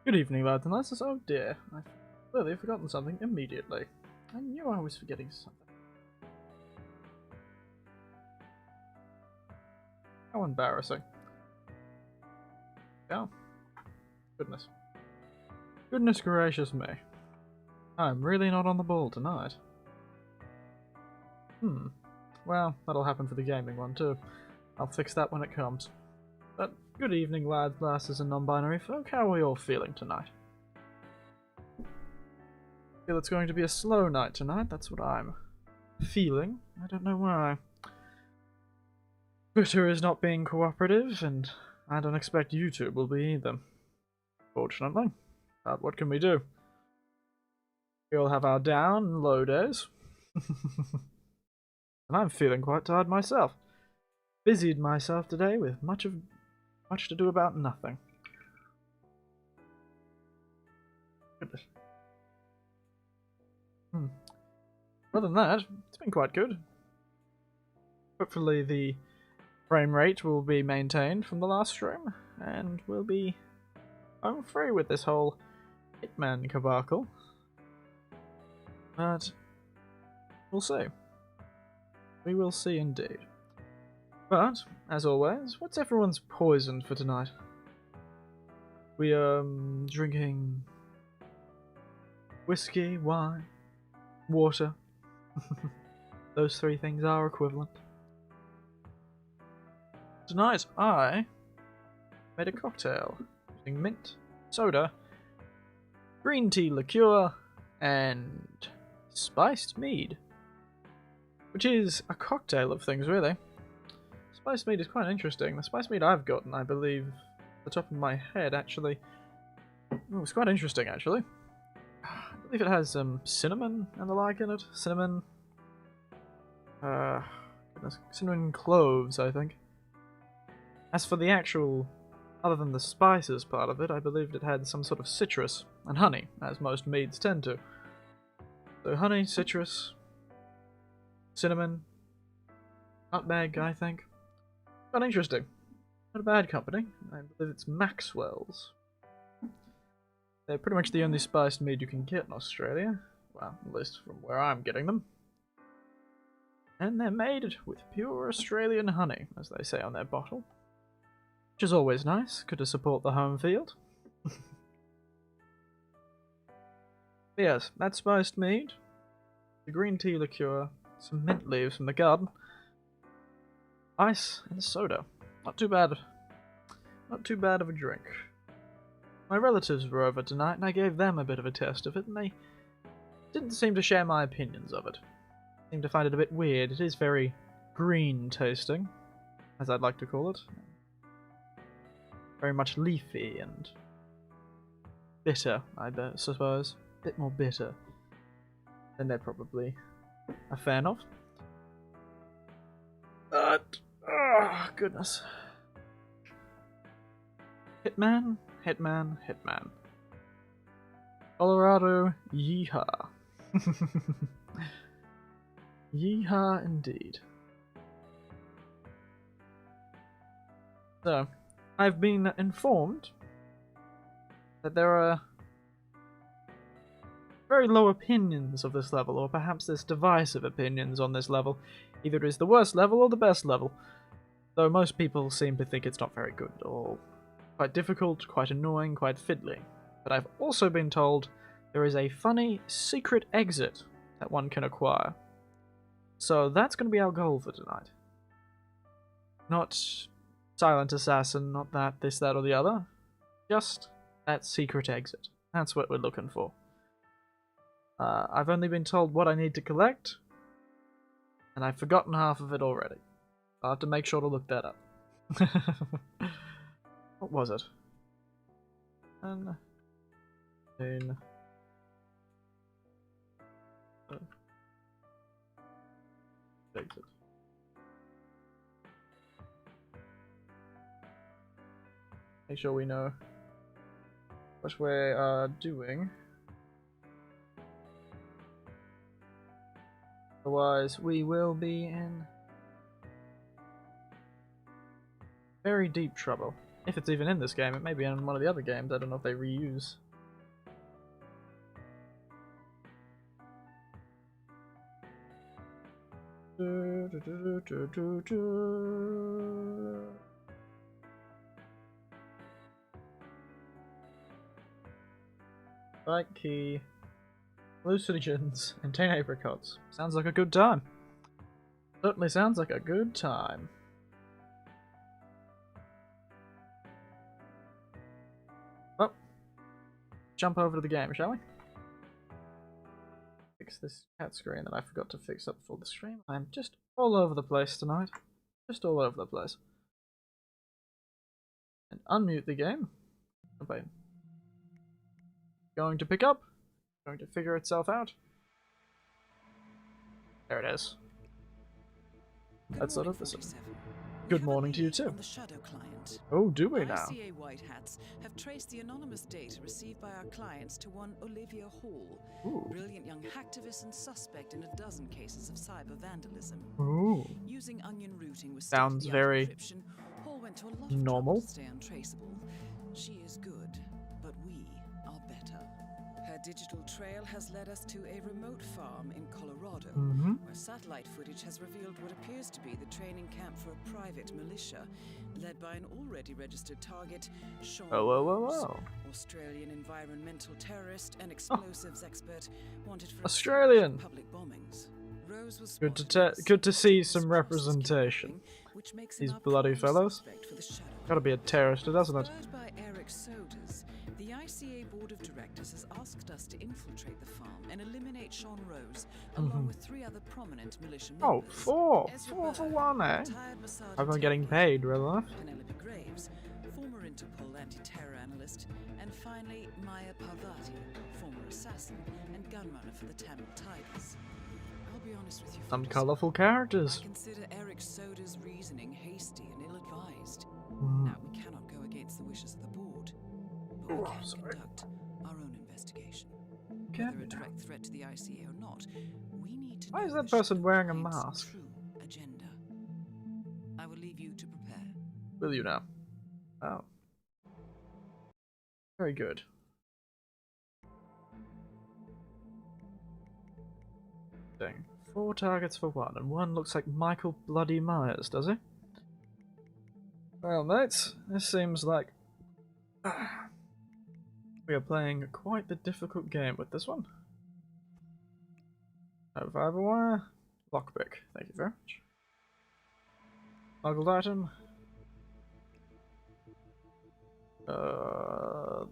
Good evening, lads and lasses. Oh dear, I've clearly forgotten something immediately. I knew I was forgetting something. How embarrassing. Oh, goodness. Goodness gracious me. I'm really not on the ball tonight. Well, that'll happen for the gaming one too. I'll fix that when it comes. But good evening, lads, lasses, and non-binary folk. How are we all feeling tonight? Feel it's going to be a slow night tonight. That's what I'm feeling. I don't know why. Twitter is not being cooperative, and I don't expect YouTube will be either. Fortunately. But what can we do? We all have our down and low days. And I'm feeling quite tired myself. Busied myself today with much to do about nothing. Goodness. Other than that, it's been quite good. Hopefully the frame rate will be maintained from the last stream, and we'll be home free with this whole Hitman debacle. But we'll see. We will see indeed. But, as always, what's everyone's poison for tonight? We are drinking whiskey, wine, water. Those three things are equivalent. Tonight I made a cocktail using mint, soda, green tea liqueur, and spiced mead. Which is a cocktail of things, really. Spiced mead is quite interesting. The spiced mead I've gotten, I believe, at the top of my head, actually. Oh, it's quite interesting, actually. I believe it has cinnamon and the like in it. Cinnamon. Cinnamon cloves, I think. As for the actual, other than the spices part of it, I believed it had some sort of citrus and honey, as most meads tend to. So honey, citrus, cinnamon, nutmeg, I think. Quite interesting. Not a bad company. I believe it's Maxwell's. They're pretty much the only spiced mead you can get in Australia. Well, at least from where I'm getting them. And they're made with pure Australian honey, as they say on their bottle. Which is always nice. Good to support the home field. But yes, that spiced mead, the green tea liqueur, some mint leaves from the garden, ice, and soda. Not too bad. Not too bad of a drink. My relatives were over tonight, and I gave them a bit of a test of it, and they didn't seem to share my opinions of it. Seemed to find it a bit weird. It is very green tasting, as I'd like to call it. Very much leafy and bitter, I suppose. A bit more bitter than they're probably a fan of. But, oh, goodness. Hitman, Hitman, Hitman. Colorado, yeehaw. Yeehaw indeed. So, I've been informed that there are very low opinions of this level, or perhaps there's divisive opinions on this level. Either it is the worst level or the best level, though most people seem to think it's not very good at all. Quite difficult, quite annoying, quite fiddly. But I've also been told there is a funny secret exit that one can acquire. So that's going to be our goal for tonight. Not silent assassin, not that, this, that, or the other. Just that secret exit. That's what we're looking for. I've only been told what I need to collect, and I've forgotten half of it already. I'll have to make sure to look that up. What was it? Exit. Make sure we know what we are doing. Otherwise, we will be in very deep trouble. If it's even in this game, it may be in one of the other games. I don't know if they reuse. Right key, hallucinogens, and 10 apricots. Sounds like a good time. Certainly sounds like a good time. Well, jump over to the game, shall we? Fix this cat screen that I forgot to fix up for the stream. I'm just all over the place tonight. Just all over the place. And unmute the game. Okay. Going to pick up. Going to figure itself out. There it is. Let's load up this one. Good morning to you too. The Shadow client. Oh, do we now? ICA White Hats have traced the anonymous data received by our clients to one Olivia Hall, Ooh. brilliant young hacktivist and suspect in a dozen cases of cyber vandalism. Ooh. Using onion routing with Sounds very encryption, Hall went to a lot of normal. trouble to stay untraceable. She is good, but we are better. Her digital trail has led us to a remote farm in Colorado, where satellite footage has revealed what appears to be the training camp for a private militia, led by an already registered target, Sean Rose, Australian environmental terrorist and explosives expert, wanted for Australian public bombings. Rose was good to see some representation. which makes These him our bloody prime fellows. suspect for the Shadow. Gotta be a terrorist, doesn't it? Referred by Eric Sodas, the ICA Board of Directors has asked us to infiltrate the farm and eliminate Sean Rose, along with 3 other prominent militia members. Oh, 4! Ezra 4 for Berg, 1, eh? retired Mossad I'm getting detective, paid, real enough. Penelope Graves, former Interpol anti-terror analyst, and finally Maya Parvati, former assassin and gunrunner for the Tamil Tigers. I'll be honest with you, Some folks, colourful characters. I consider Eric Soda's reasoning hasty and ill-advised. Mm. Now, we cannot go against the wishes of the board, but we Oh, can sorry. conduct our own investigation. Can Whether a we now? direct threat to the ICA or not, we need to Why know is that the person Shadow wearing a client's mask? true agenda. I will leave you to prepare. Will you now? Oh. Very good. Dang. 4 targets for 1, and 1 looks like Michael Bloody Myers, does he? Well, mates, this seems like we are playing quite the difficult game with this one. No fiber wire. Lockpick, thank you very much. Smuggled item.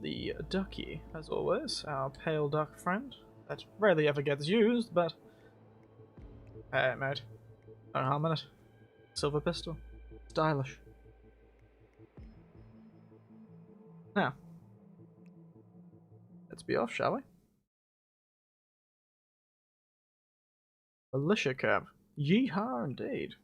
The ducky, as always, our pale duck friend. That rarely ever gets used, but hey, mate. Don't harm in it. Silver pistol. Stylish. Now, let's be off, shall we? Militia camp. Yeehaw, indeed.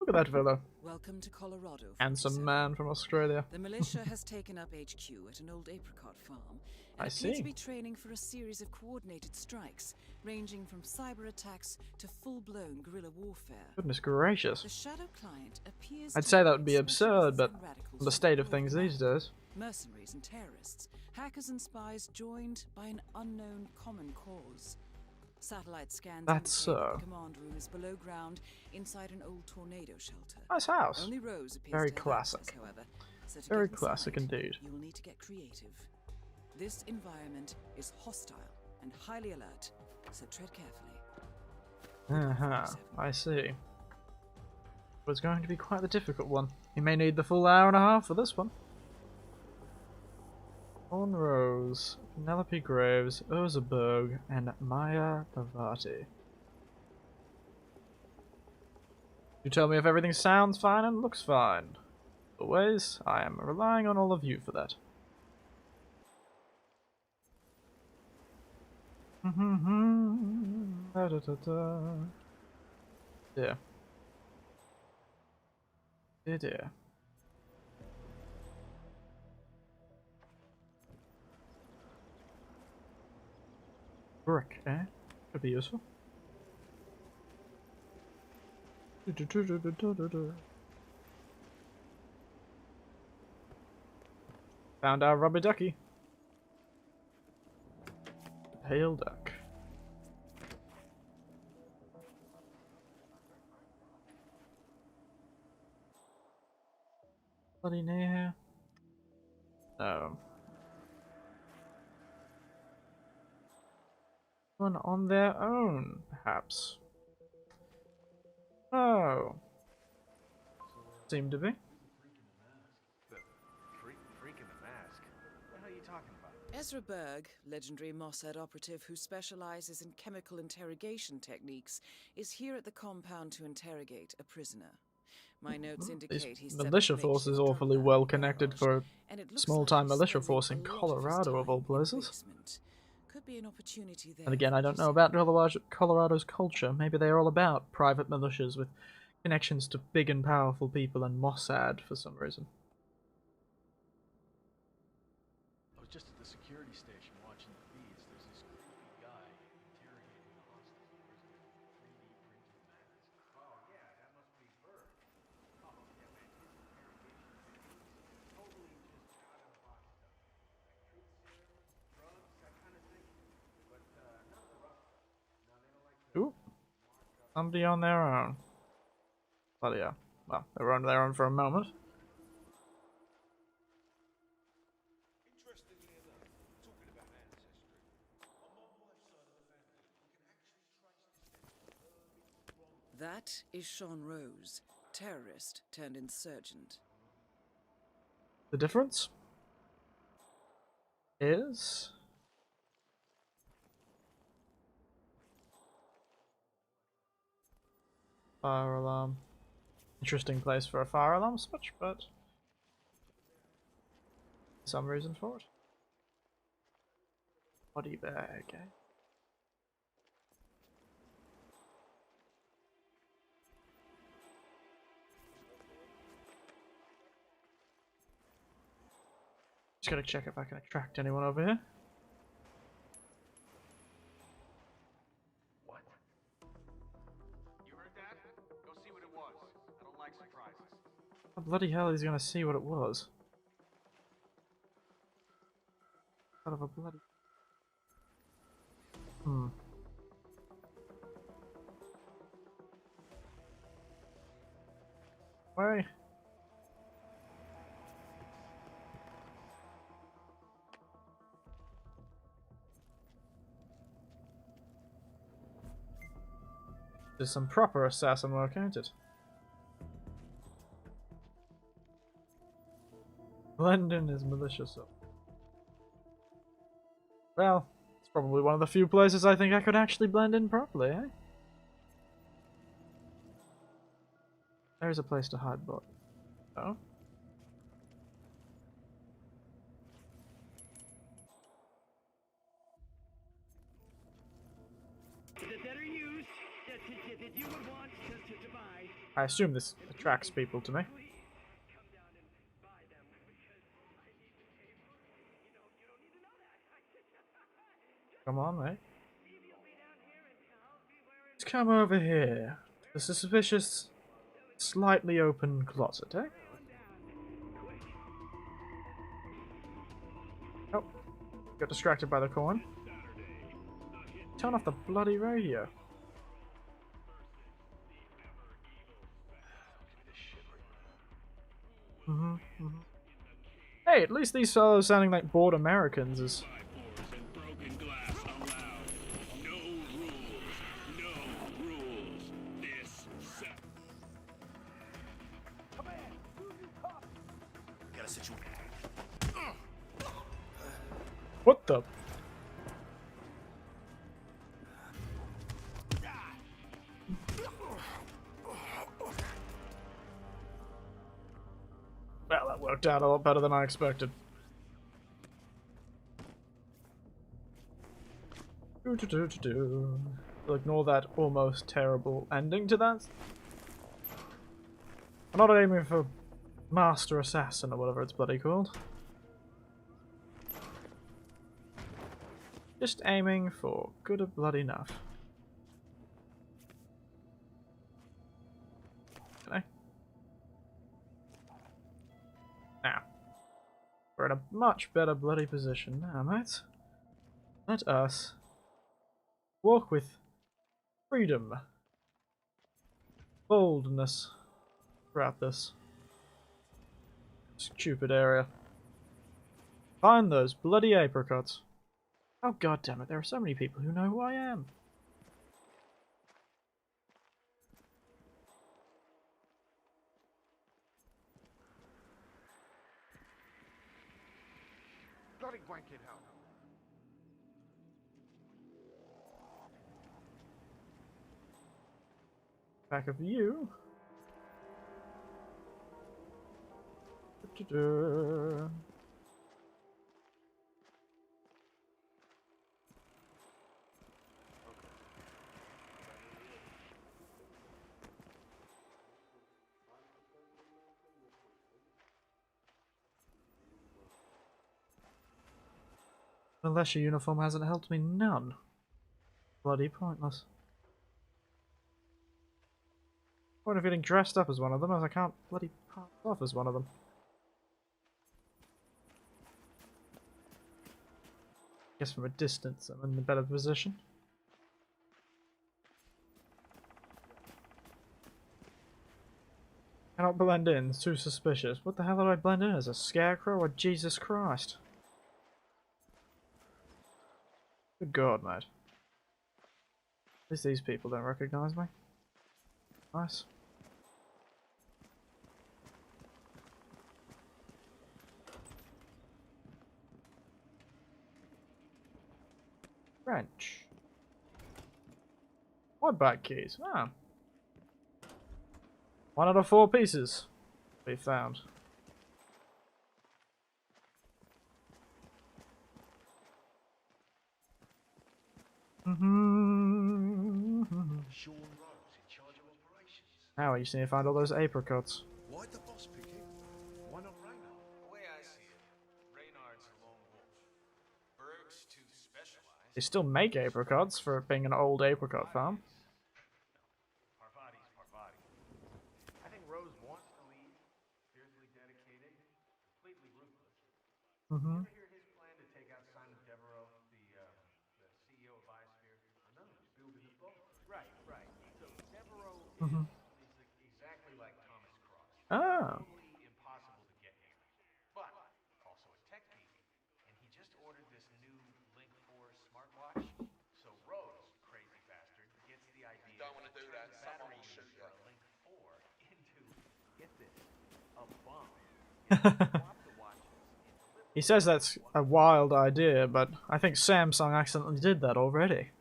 Look at that fellow. Welcome to Colorado. Handsome 47. man from Australia. The militia has taken up HQ at an old apricot farm and I appear see. to be training for a series of coordinated strikes, ranging from cyber attacks to full-blown guerrilla warfare. Goodness gracious. The Shadow client appears I'd to say that be would be absurd, but the state of things these days. mercenaries and terrorists, hackers and spies joined by an unknown common cause. Satellite scans That's indicate that the command room is below ground inside an old tornado shelter. Nice house. Only Rose appears Very to have classic. access, however, so to Very get classic inside, indeed. You'll need to get creative. This environment is hostile and highly alert, so tread carefully. I see. But it's going to be quite the difficult one. You may need the full hour and a half for this one. Sean Rose, Penelope Graves, Urza Berg, and Maya Parvati. You tell me if everything sounds fine and looks fine. Always, I am relying on all of you for that. Dear. Dear, dear. Brick, eh? Could be useful. Found our rubber ducky. Pale duck. Bloody near. No. One on their own, perhaps. Oh. Seem to be. Ezra Berg, legendary Mossad operative who specializes in chemical interrogation techniques, is here at the compound to interrogate a prisoner. My notes indicate he's set up Militia force is makeshift drug awfully lab well in the connected garage, for a and it looks small-time like he's militia spending force a in lot of his Colorado, of all time in the places. basement. Could be an opportunity there. And again, I for don't know Giselle. about Colorado's culture. Maybe they are all about private militias with connections to big and powerful people and Mossad for some reason. I was just at the security station watching the feeds. There's this creepy guy interrogating a hostage prisoner with a 3D printed mask. Oh yeah, that must be Berg. Oh yeah, man, his interrogation techniques totally just out of the box stuff. Like truth serum, drugs, that kind of thing. But none of the rough stuff. No, they don't like to Ooh, mark up. somebody on their own. Bloody yeah. Well, they were on their own for a moment. Interestingly enough, talking about ancestry, on my wife's side of the family, we can actually trace descent from That is Sean Rose, terrorist turned insurgent. The difference is fire alarm. Interesting place for a fire alarm switch, but some reason for it. Body bag, eh? Just gotta check if I can attract anyone over here. What? You heard that? Go see what it was. I don't like surprises. How bloody hell is he gonna see what it was? Out of a bloody. Why? There's some proper assassin work, ain't it? Blend in is malicious. Well, it's probably one of the few places I think I could actually blend in properly, eh? There's a place to hide, but oh. I assume this attracts people to me. Come on, mate. Let's come over here. The suspicious, slightly open closet, eh? Oh, got distracted by the coin. Turn off the bloody radio. Hey, at least these fellows sounding like bored Americans is... What the... Well, that worked out a lot better than I expected. We'll ignore that almost terrible ending to that. I'm not aiming for Master Assassin or whatever it's bloody called. Just aiming for good bloody enough. Okay. Now, We're in a much better bloody position now, mates. Let us walk with freedom, boldness throughout this stupid area. Find those bloody apricots. Oh god damn it, there are so many people who know who I am. Bloody wanking hell. Back of you. Da-da-da. The lesser uniform hasn't helped me none. Bloody pointless. Point of getting dressed up as one of them, as I can't bloody pass off as one of them. Guess from a distance I'm in a better position. Cannot blend in, it's too suspicious. What the hell did I blend in as, a scarecrow or Jesus Christ? Good god, mate. At least these people don't recognize me. Nice. Wrench. What back keys? Ah. 1 out of 4 pieces we found. Sean Rose in charge of operations. Now you just need to find all those apricots. Why'd the boss pick him? Why not Reynard? The way I see it, Reynard's a lone wolf. Berg's too specialized. They still make apricots for being an old apricot farm. Parvati's Parvati. I think Rose wants to leave. Fiercely dedicated, completely ruthless. Mm-hmm. Ever hear his plan to take out Simon Devereaux, the CEO of Biosphere? No, he's building a boat. Right. So Devereaux is exactly like Thomas Cross. Ah. Totally impossible to get near. But also a tech geek. And he just ordered this new Link 4 smartwatch. So Rose, crazy bastard, gets the idea. Don't want to do that. The Someone battery will shoot for you. a Link 4 into, get this, a bomb. Swap the watches into He says that's a wild idea, but I think Samsung accidentally did that already.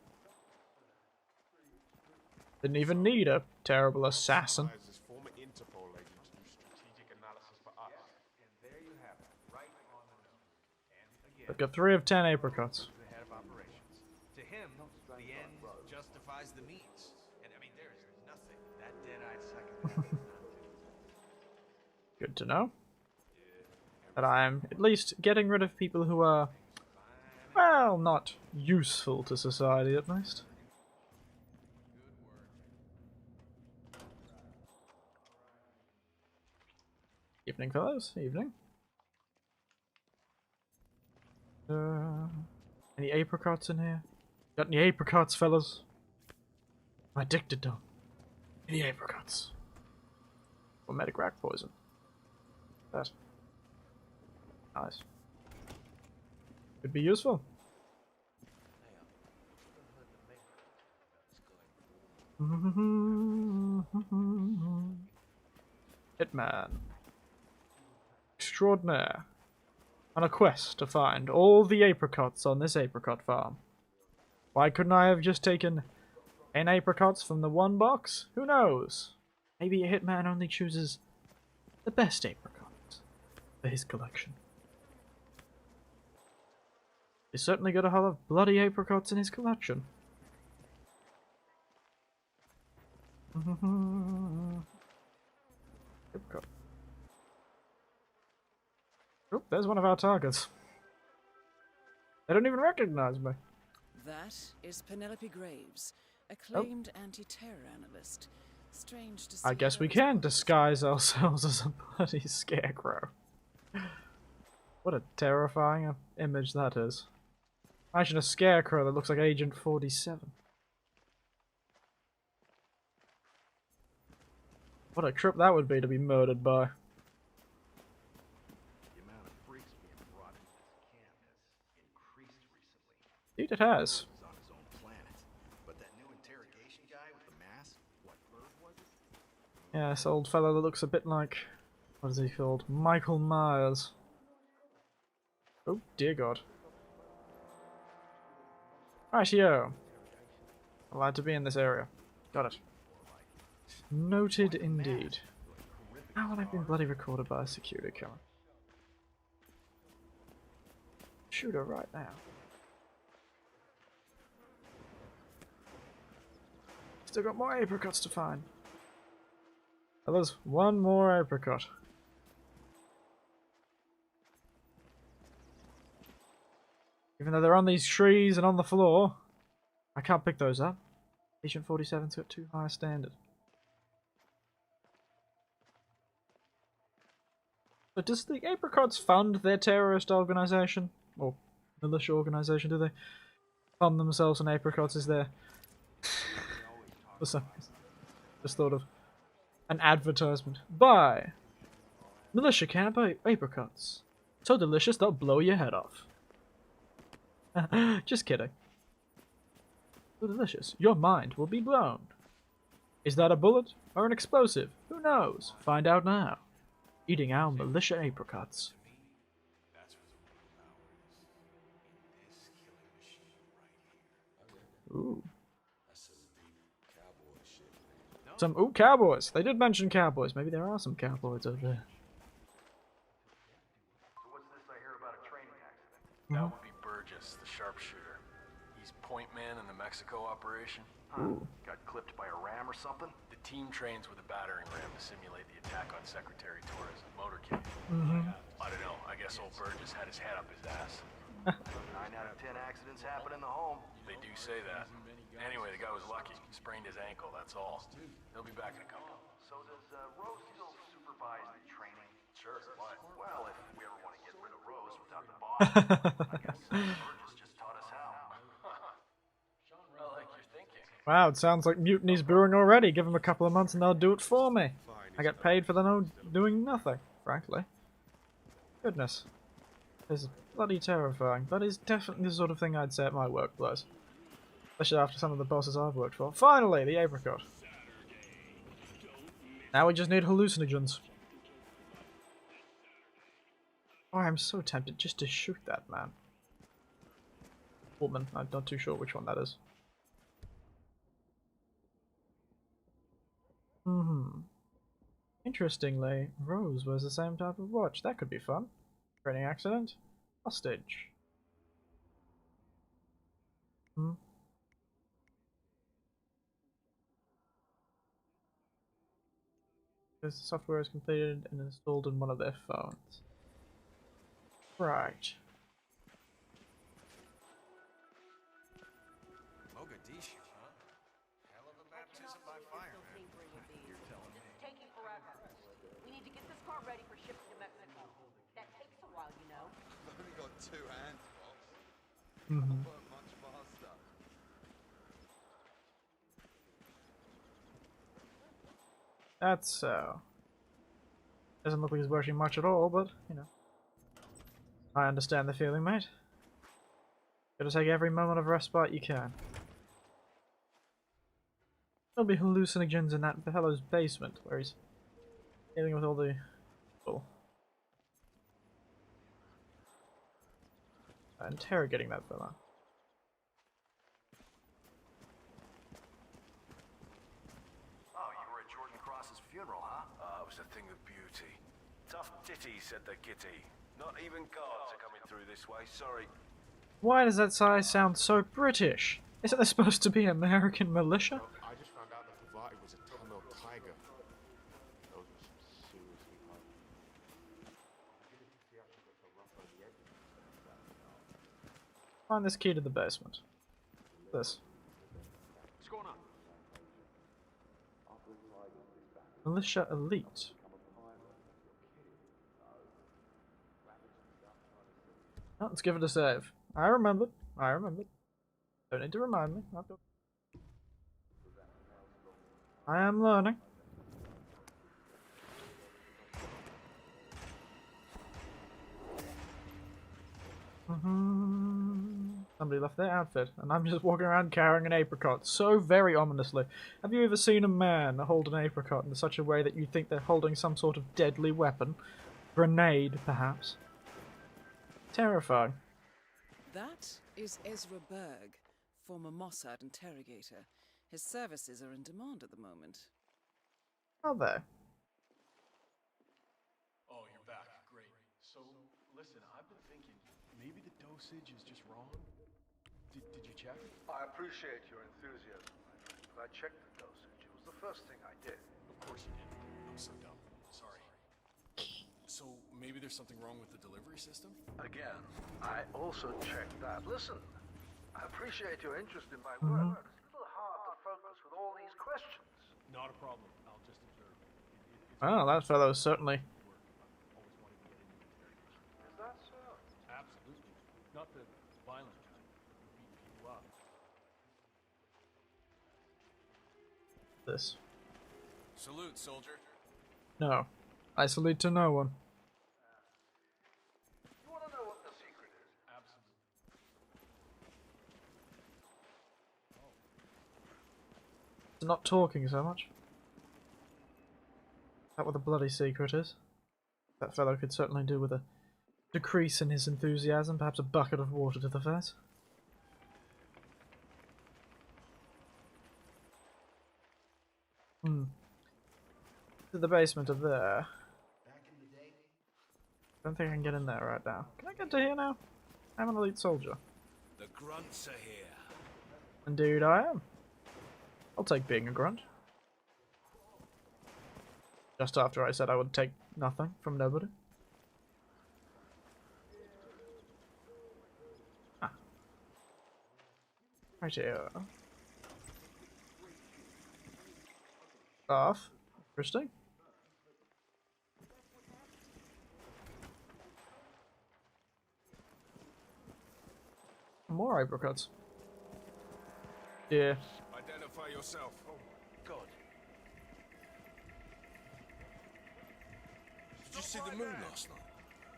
Didn't even need a terrible assassin. As his former Interpol agent to do strategic analysis for us. And there you have it, right on the nose. And again, I've got 3 of 10 apricots. the head of operations. To him, the end justifies the means. And I mean, there is nothing that dead-eyed psychopath does not do. Good to know. That I'm at least getting rid of people who are, well, not useful to society at least. Evening, fellows. Evening. Any apricots in here? Got any apricots, fellas? I'm addicted to them. Any apricots? Or medic rat poison. That. Nice. Could be useful. Hitman. Extraordinaire. On a quest to find all the apricots on this apricot farm. Why couldn't I have just taken 10 apricots from the one box? Who knows? Maybe a hitman only chooses the best apricots for his collection. He's certainly got a lot of bloody apricots in his collection. Apricot. Oh, there's one of our targets. They don't even recognize me. That is Penelope Graves, acclaimed anti-terror analyst. Strange to see I guess her we as can part of disguise ourselves as a bloody scarecrow. What a terrifying image that is. Imagine a scarecrow that looks like Agent 47. What a trip that would be to be murdered by. The amount of freaks being brought into this camp has increased recently. Indeed it has. Is on his own planet. But that new interrogation guy with the mask, what bird was it? Yeah, this old fellow that looks a bit like... what is he called? Michael Myers. Oh, dear God. Rightio. Allowed to be in this area. Got it. Noted indeed. How have I been bloody recorded by a security camera? Shoot her right now. Still got more apricots to find. Oh, there's one more apricot. Even though they're on these trees and on the floor, I can't pick those up. Agent 47's got too high a standard. But does the apricots fund their terrorist organization? Or militia organization, do they? Fund themselves and apricots is there? For some reason. Just thought of an advertisement. Buy! Militia camp apricots. So delicious they'll blow your head off. Just kidding. So delicious, your mind will be blown. Is that a bullet or an explosive? Who knows? Find out now. Eating our militia apricots. Ooh. Some cowboys. They did mention cowboys. Maybe there are some cowboys over there. So what's this I hear about a training accident? That would be Burgess, the sharpshooter. He's point man in the Mexico operation. Huh. Got clipped by a ram or something? The team trains with a battering ram to simulate the attack on Secretary Torres' motorcade. I don't know. I guess old Burgess had his head up his ass. 9 out of 10 accidents happen in the home. They do say that. Anyway, the guy was lucky. Sprained his ankle, that's all. He'll be back in a couple. So does Rose still supervise the training? Sure, why? Well, if we ever want to get rid of Rose without the boss, I guess Burgess just taught us how. I like your thinking. Wow, it sounds like mutiny's brewing already. Give them a couple of months and they'll do it for me. I get paid for doing nothing, frankly. Goodness. This is bloody terrifying. That is definitely the sort of thing I'd say at my workplace. Especially after some of the bosses I've worked for. Finally, the apricot. Now we just need hallucinogens. Oh, I'm so tempted just to shoot that man. Woman, I'm not too sure which one that is. Interestingly, Rose wears the same type of watch. That could be fun. Training accident. Hostage. Because the software is completed and installed in one of their phones. Right. Mogadishu, huh? Hell of a baptism by fire, man. You're telling me. It's taking forever. We need to get this car ready for shipping to Mexico. That takes a while, you know. I've only got 2 hands, boss. Mm-hmm. I'll work much faster. That's so. Doesn't look like he's working much at all, but, you know. I understand the feeling, mate. Gotta take every moment of respite you can. There'll be hallucinogens in that fellow's basement, where he's dealing with all the people. Interrogating that fella. Oh, you were at Jordan Cross's funeral, huh? It was a thing of beauty. Tough titty, said the kitty. Not even guards are coming through this way, sorry. Why does that sigh sound so British? Isn't there supposed to be American militia? I just found out that Pavati was a Tamil tiger. Those were some seriously hard. Find this key to the basement. This. What's going on? Militia elite. Oh, let's give it a save. I remembered. I remembered. Don't need to remind me. I am learning. Somebody left their outfit, and I'm just walking around carrying an apricot so very ominously. Have you ever seen a man hold an apricot in such a way that you think they're holding some sort of deadly weapon? Grenade, perhaps? Terrifying. That is Ezra Berg, former Mossad interrogator. His services are in demand at the moment. Are they? Oh, you're back. Great. So, listen, I've been thinking, maybe the dosage is just wrong? Did you check? I appreciate your enthusiasm, my friend, but I checked the dosage. It was the first thing I did. Of course you did. I'm so dumb. Sorry. So, maybe there's something wrong with the delivery system? Again, I also checked that. Listen, I appreciate your interest in my work. It's a little hard to focus with all these questions. Not a problem. I'll just observe. Oh, that fellow's certainly... Always wanted to get into interrogation. Is that so? Absolutely. Not the violent kind. Beat people up. This. Salute, soldier. No. I salute to no one. You want to know what the secret is? Absolutely. Not talking so much. Is that what the bloody secret is? That fellow could certainly do with a decrease in his enthusiasm, perhaps a bucket of water to the face. To the basement of there. Don't think I can get in there right now. Can I get to here now? I'm an elite soldier. The grunts are here. Indeed I am. I'll take being a grunt. Just after I said I would take nothing from nobody. Ah. Right here. Off. Interesting. More apricots. Yeah. Identify yourself. Oh, God. Did you see the moon last night?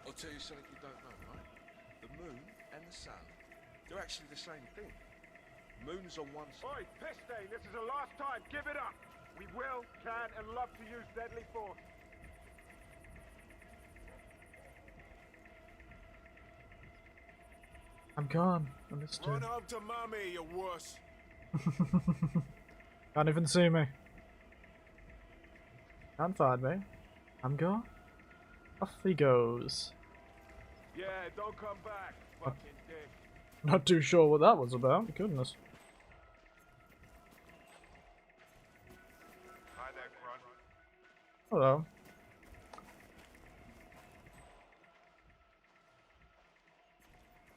I'll tell you something you don't know, right? The moon and the sun, they're actually the same thing. Moon's on one side. Oi, piss stain, this is the last time. Give it up. We will, can, and love to use deadly force. I'm gone. Understood. Run home to mummy, you wuss. Can't even see me. Can't find me. I'm gone. Off he goes. Yeah, don't come back, fucking dick. Not too sure what that was about. Goodness. Hi there, grunt. Hello.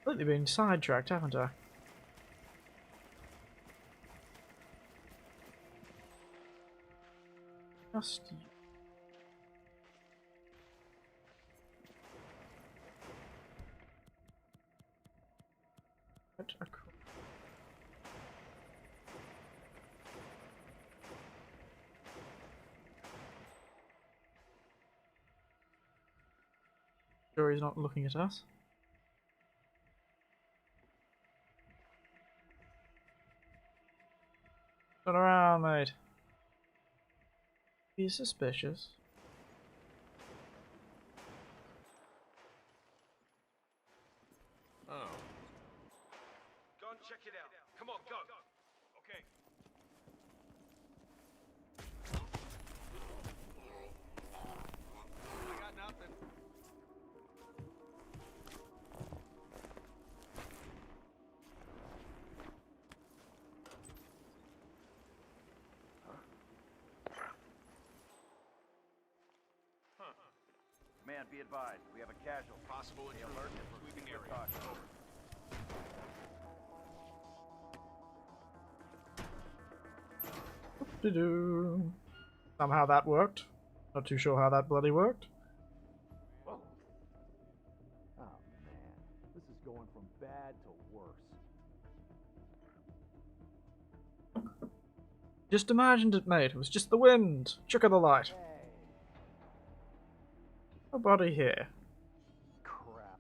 Completely been sidetracked, haven't I? Just you. Right across. Sure he's not looking at us. Turn around, mate. Be suspicious. Oh. Go and check it out. Come on, go. Okay. I got nothing. Man, be advised, we have a casual. Possible Alert intrusion. for Sweeping quick area. caution. Doo-doo. Somehow that worked. Not too sure how that bloody worked. Whoa. Oh man, this is going from bad to worse. Just imagined it, mate. It was just the wind. Chuck of the light. Nobody here. Crap.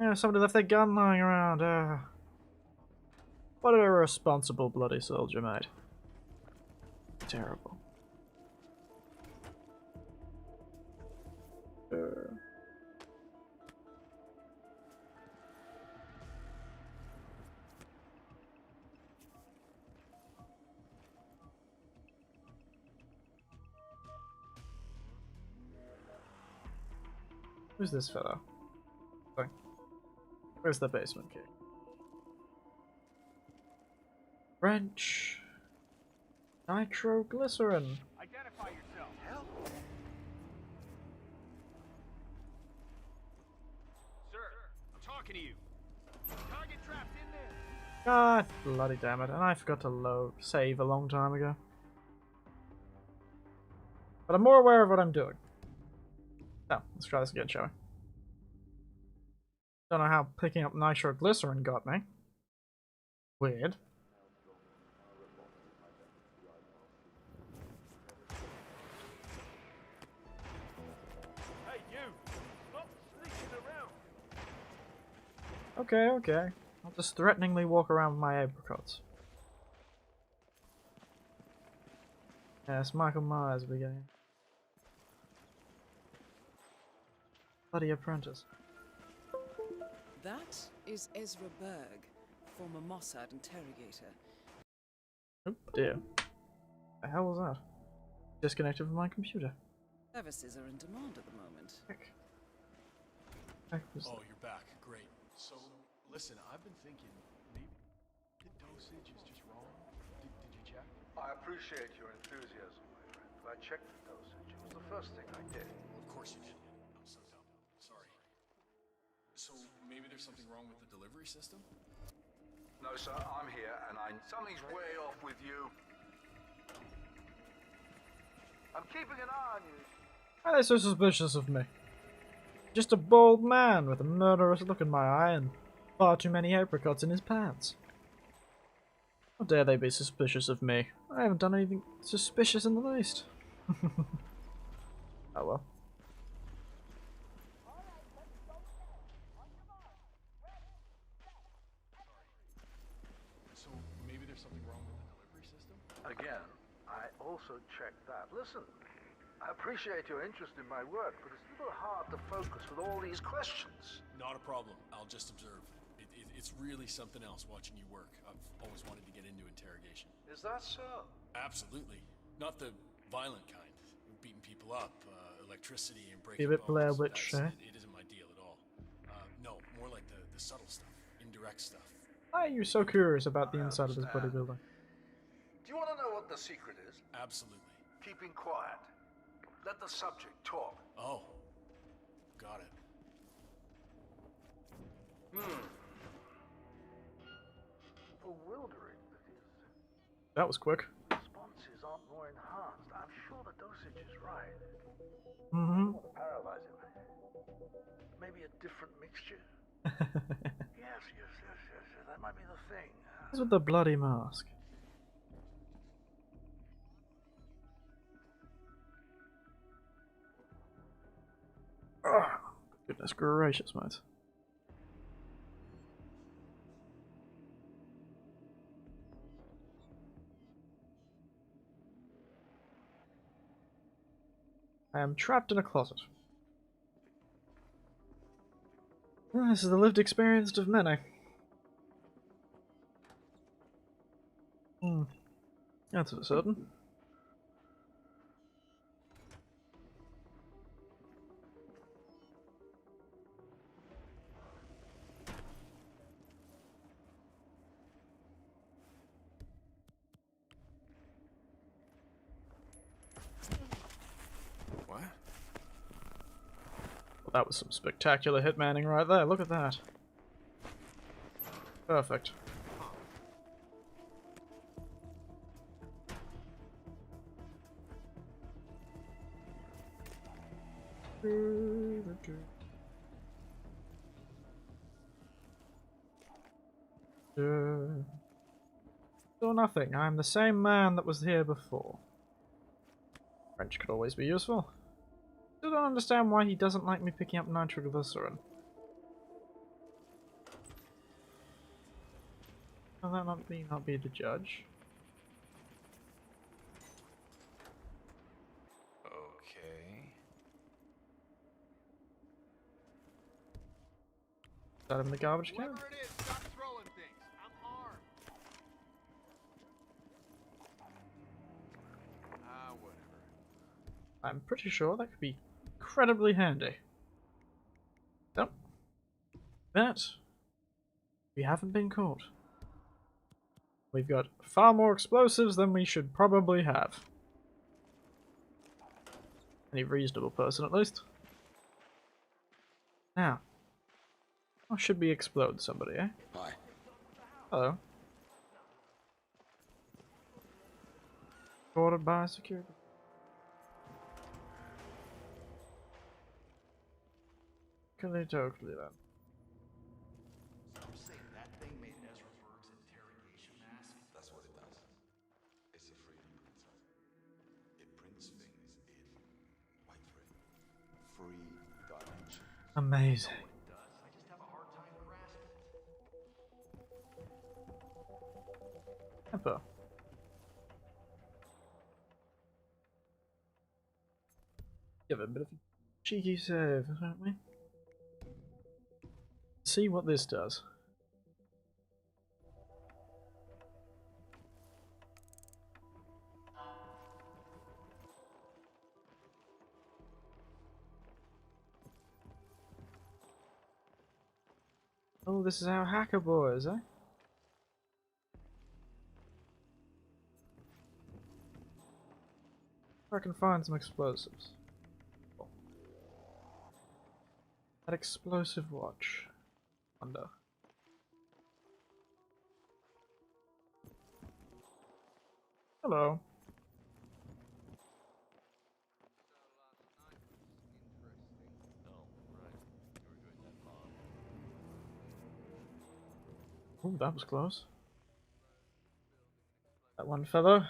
Yeah, somebody left their gun lying around. What a irresponsible bloody soldier, mate. Terrible. Who's this fellow? Sorry. Where's the basement key? French. Nitroglycerin. Identify yourself. Hell? Sir, I'm talking to you. Target trapped in there. God bloody damn it. And I forgot to save a long time ago. But I'm more aware of what I'm doing. So, let's try this again, shall we? Don't know how picking up nitroglycerin got me. Weird. Hey, you! Stop sneaking around! Okay, okay. I'll just threateningly walk around with my apricots. Yes, Michael Myers beginning. Bloody apprentice. That is Ezra Berg, former Mossad interrogator. Oh dear. The hell was that? Disconnected from my computer. Services are in demand at the moment. Heck. Oh, you're back. Great. So, listen, I've been thinking maybe the dosage is just wrong. Did you check? I appreciate your enthusiasm, my friend, but I checked the dosage. It was the first thing I did. Of course you did. I'm so dumb. Sorry. So, maybe there's something wrong with the delivery system? No, sir, I'm here, and something's way off with you. I'm keeping an eye on you. Why are they so suspicious of me? Just a bald man with a murderous look in my eye and far too many apricots in his pants. How dare they be suspicious of me? I haven't done anything suspicious in the least. Oh well. So, maybe there's something wrong with the delivery system? Again, I also checked that. Listen, I appreciate your interest in my work, but it's a little hard to focus with all these questions. Not a problem. I'll just observe. It's really something else watching you work. I've always wanted to get into interrogation. Is that so? Absolutely. Not the violent kind. Beating people up, electricity and breaking A bit bones. Blair Witch, It isn't my deal at all. No, more like the subtle stuff. Indirect stuff. Why are you so curious about the inside of this bodybuilder? Do you want to know what the secret is? Absolutely. Keeping quiet. Let the subject talk. Oh. Got it. Bewildering that his That was quick. responses aren't more enhanced. I'm sure the dosage is right. Mm-hmm. Paralyze him. Maybe a different mixture? Yes. That might be the thing. What's with the bloody mask? Oh, goodness gracious, mate. I am trapped in a closet. Well, this is the lived experience of many. That's for certain. What? Well, that was some spectacular hitmanning right there. Look at that. Perfect. Still nothing. I'm the same man that was here before. French could always be useful. Still don't understand why he doesn't like me picking up nitroglycerin. Will that not be the judge? Okay. Is that in the garbage can? Whoever it is, stop throwing things. I'm armed. Whatever. I'm pretty sure that could be incredibly handy. Nope. But we haven't been caught. We've got far more explosives than we should probably have. Any reasonable person, at least. Now, how should we explode somebody, eh? Hi. Hello. Ordered by security. Totally then. Some say that thing made Ezra Berg's interrogation mask. That's what it does. It's a 3D printer. It prints things in, wait for it, 3 dimensions. Amazing. It does. I just have a hard time grasping it. Temper. Give it a bit of a cheeky save, don't we? See what this does. Oh, this is our hacker boys, eh? I can find some explosives. That explosive watch. Wonder. Hello. Oh, that was close. That one fellow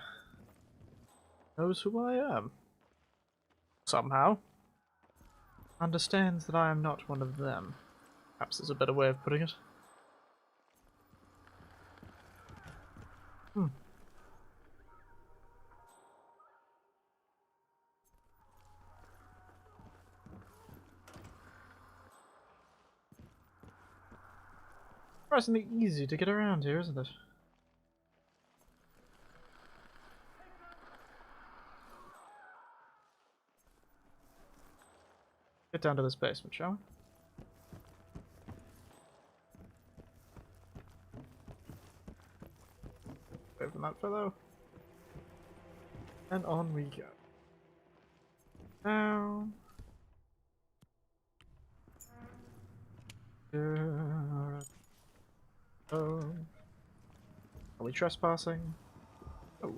knows who I am. Somehow. Understands that I am not one of them. Perhaps there's a better way of putting it. Surprisingly easy to get around here, isn't it? Get down to this basement, shall we? Away from that fellow. And on we go. Down. Oh. Are we trespassing? Oh.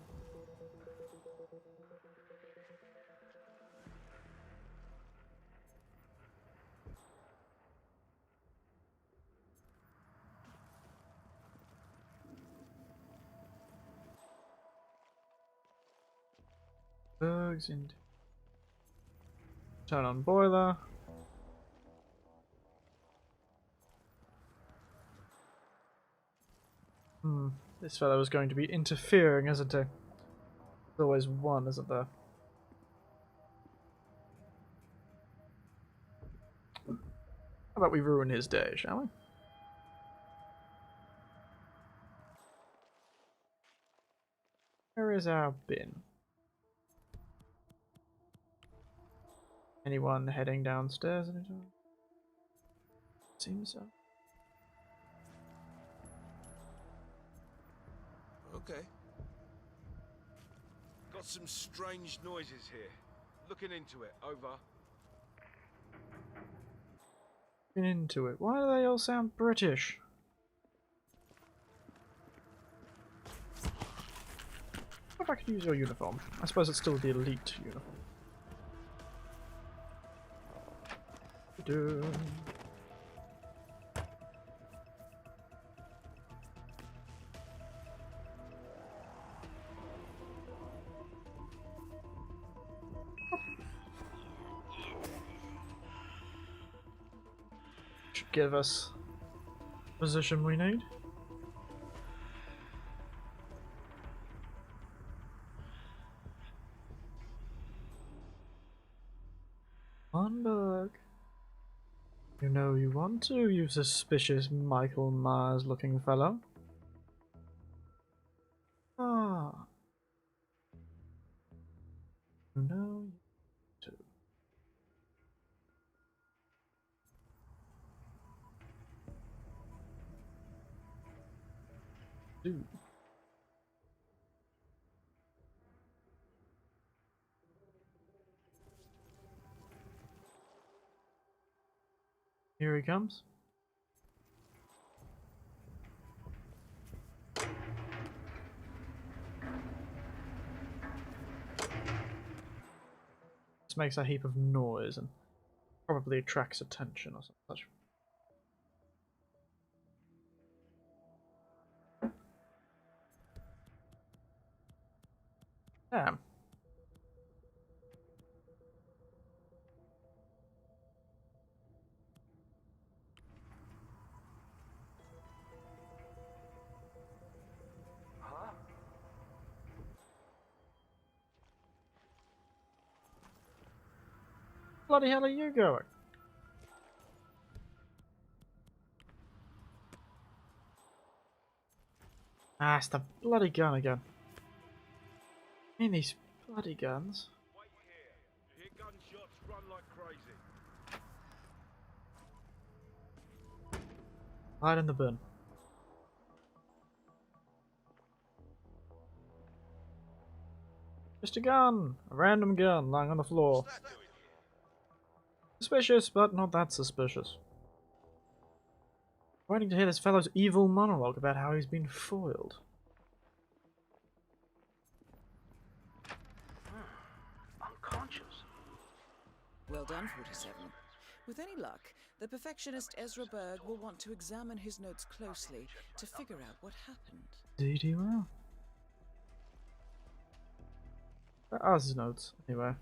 Bugs and turn on boiler. This fellow is going to be interfering, isn't he? There's always one, isn't there? How about we ruin his day, shall we? Where is our bin? Anyone heading downstairs anytime? Seems so. Okay. Got some strange noises here. Looking into it. Over. Looking into it. Why do they all sound British? What if I could use your uniform? I suppose it's still the elite uniform. Should give us the position we need. Lundberg. You know you want to, you suspicious Michael Myers-looking fellow. Ah. You know you to. Do. Here he comes. This makes a heap of noise and probably attracts attention or something such. Damn. Huh? Bloody hell are you going? Ah, it's the bloody gun again. I mean these bloody guns. Wait here. You hear gunshots, run like crazy. Hide in the bin. Just a gun! A random gun lying on the floor. What's that doing here? Suspicious, but not that suspicious. Waiting to hear this fellow's evil monologue about how he's been foiled. Unconscious. Well done, 47. With any luck, the perfectionist Ezra Berg will want to examine his notes closely to figure out what happened. Indeed he will. Where are his notes, anyway?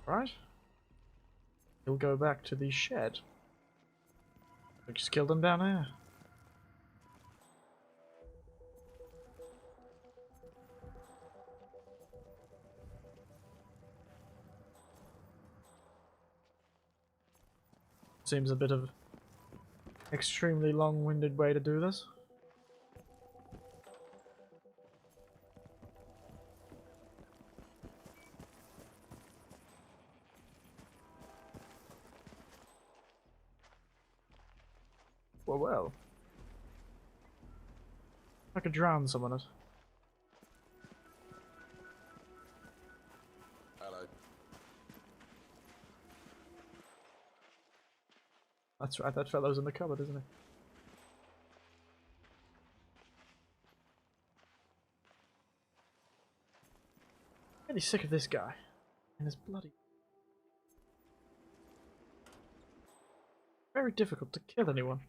Right. He'll go back to the shed. We just killed him down here. Seems a bit of extremely long-winded way to do this. Well. I could drown someone in it. Hello. That's right, that fellow's in the cupboard, isn't he? Really sick of this guy. And his bloody... Very difficult to kill anyone.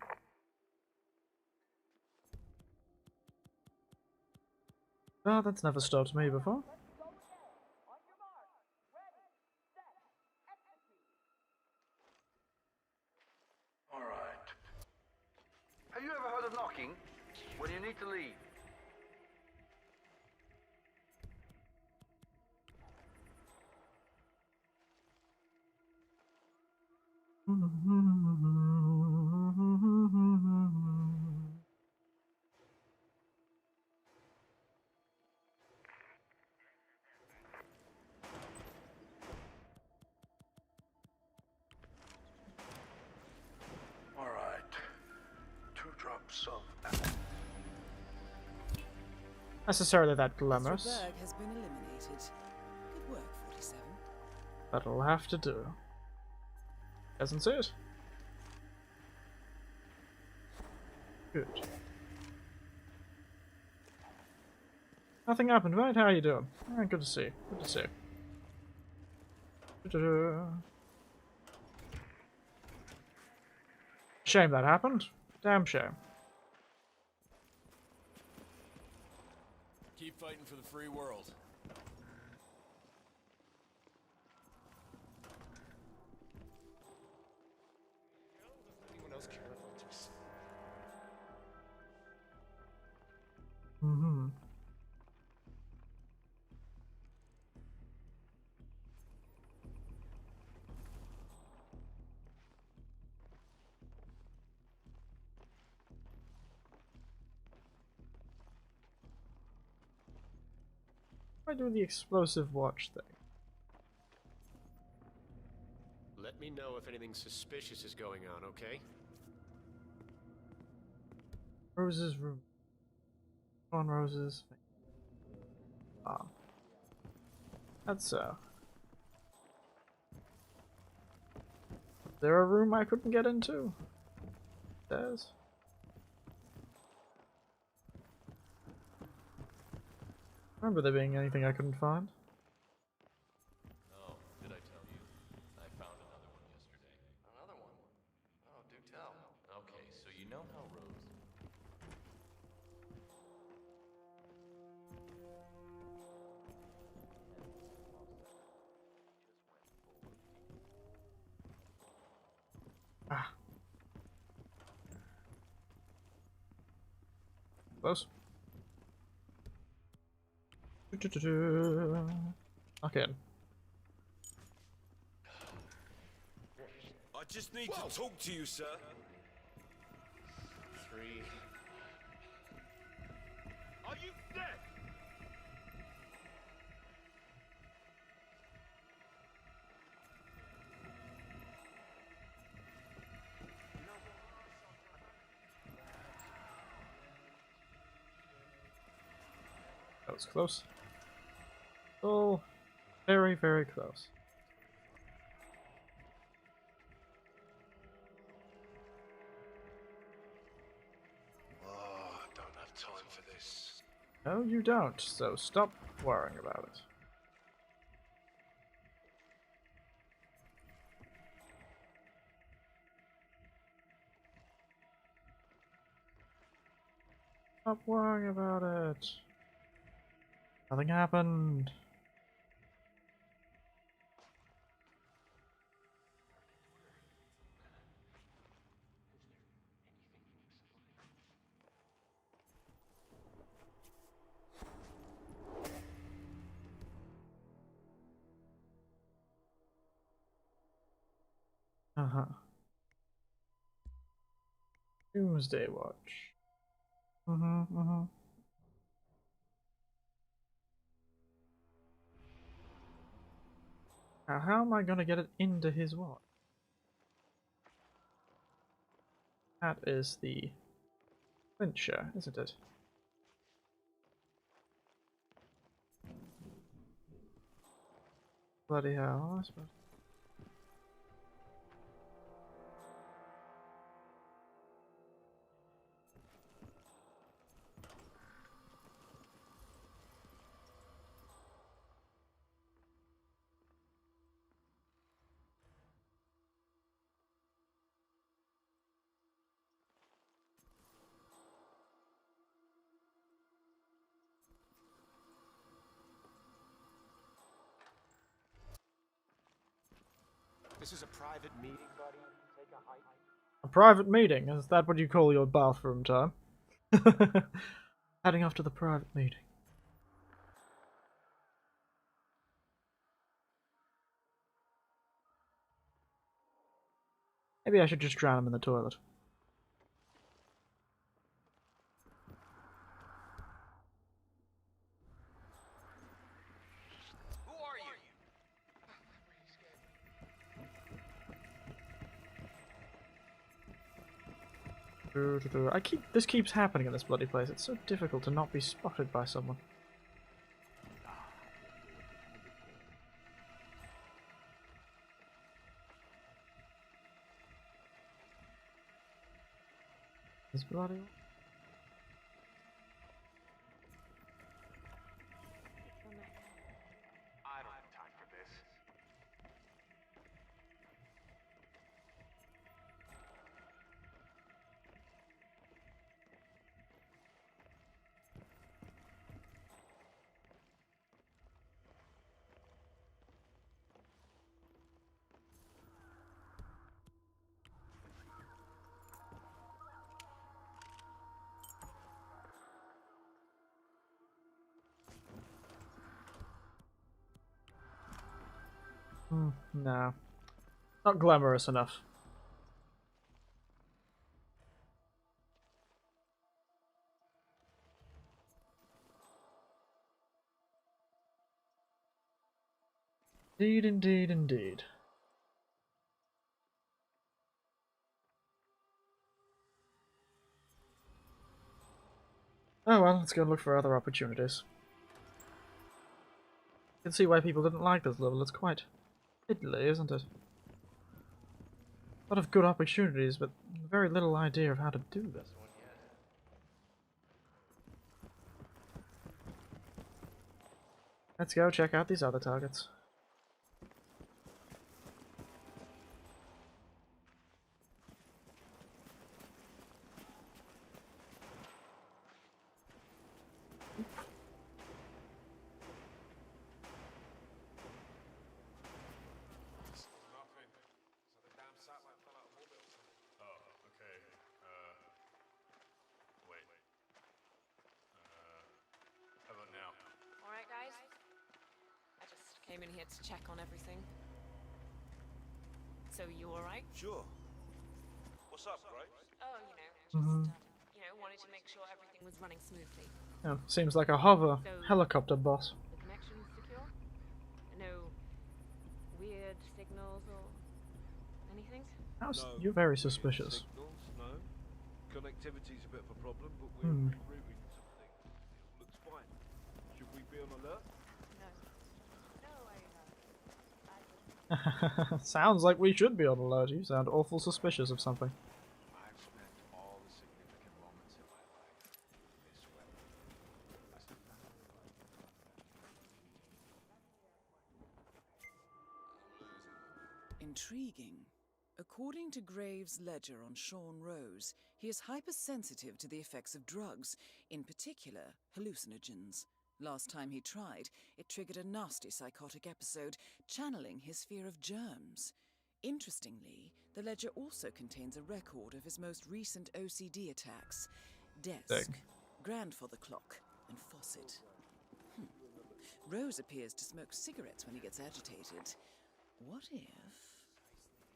Well, that's never stopped me before. All right. Have you ever heard of knocking when you need to leave? All right. 2 drops of... Necessarily that glamorous. Ezra Berg has been eliminated. Good work, 47. That'll have to do. Doesn't see it. Good. Nothing happened, right? How are you doing? Alright, good to see you. Good to see you. Shame that happened. Damn shame. Keep fighting for the free world. Does anyone else care about this? Mm-hmm. Why do the explosive watch thing? Let me know if anything suspicious is going on, okay? Rose's room. On Rose's. Ah. That's so. Is there a room I couldn't get into? There's. Remember there being anything I couldn't find? Oh, did I tell you? I found another one yesterday. Another one? Oh, do tell. Okay, so you know how Rose... Ah. Close. Okay. I just need to talk to you, sir. 3. Are you dead? That was close. Oh, very, very close. Oh, I don't have time for this. No, you don't, so stop worrying about it. Stop worrying about it. Nothing happened. Uh-huh. Doomsday Watch. Mm-hmm. Now, how am I gonna get it into his watch? That is the clincher, isn't it? Bloody hell, I suppose. This is a private meeting, buddy. Take a hike. A private meeting? Is that what you call your bathroom time? Heading off to the private meeting. Maybe I should just drown him in the toilet. Who are you? This keeps happening in this bloody place. It's so difficult to not be spotted by someone. This bloody... I don't have time for this. No. Not glamorous enough. Indeed, indeed, indeed. Oh well, let's go look for other opportunities. You can see why people didn't like this level. It's quite fiddly, isn't it? A lot of good opportunities, but very little idea of how to do this. Let's go check out these other targets. Came in here to check on everything. So you alright? Sure. What's up, Grace? Oh, just, wanted to make sure everything was running smoothly. Yeah, seems like a hover helicopter boss. The connection's secure? No weird signals or anything? You're very suspicious. Signals, no. Connectivity's a bit of a problem, but we're rerouting some things. It looks fine. Should we be on alert? Sounds like we should be on alert. You sound awful suspicious of something. I've spent all the significant moments in my life with this weapon. Intriguing. According to Graves' ledger on Sean Rose, he is hypersensitive to the effects of drugs, in particular hallucinogens. Last time he tried, it triggered a nasty psychotic episode, channeling his fear of germs. Interestingly, the ledger also contains a record of his most recent OCD attacks. Desk, grandfather clock, and faucet. Rose appears to smoke cigarettes when he gets agitated. What if...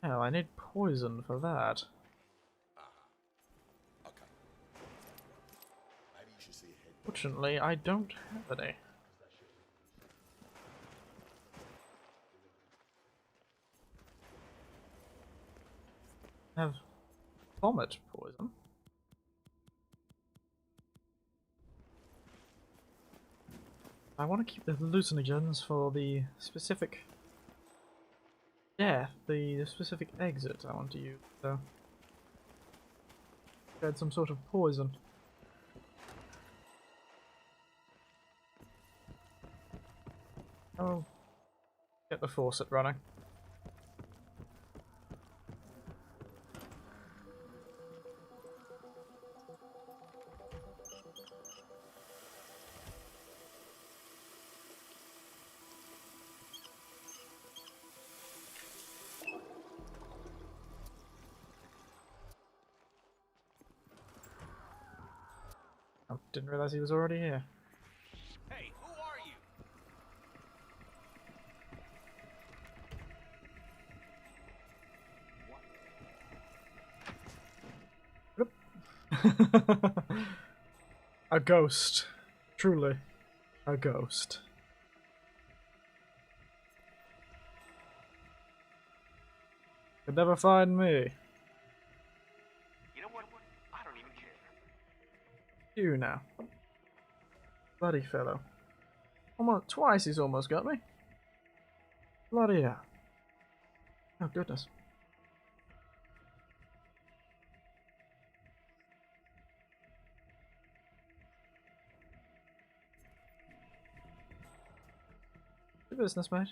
Hell, I need poison for that. Fortunately, I don't have any. I have vomit poison. I want to keep the hallucinogens for the specific death, the specific exit I want to use, so had some sort of poison. Oh, get the faucet running. Oh, didn't realize he was already here. Hey, who are you? A ghost. Truly. A ghost. Could never find me. You know what? I don't even care. You now. Bloody fellow. Almost twice he's almost got me. Bloody hell. Oh goodness. Good business, mate.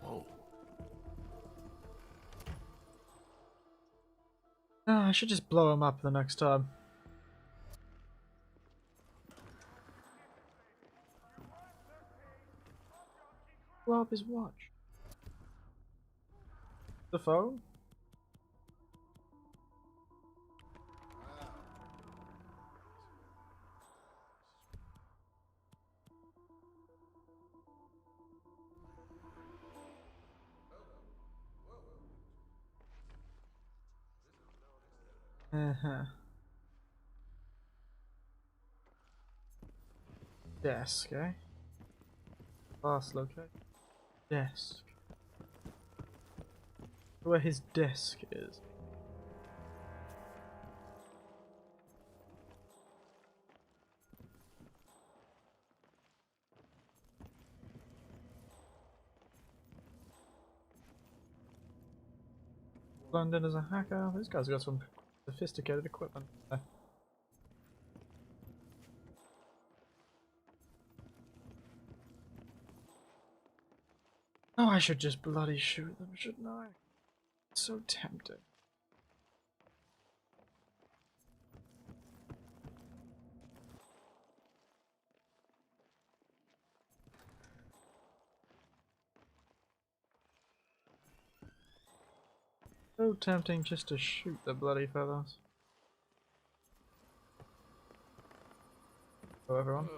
Whoa. I should just blow him up the next time. his watch? The phone? Uh-huh. Desk, eh? Last location. Desk. Where his desk is. London as a hacker. This guy's got some sophisticated equipment. Oh, I should just bloody shoot them, shouldn't I? It's so tempting. So tempting just to shoot the bloody fellows. Hello, everyone.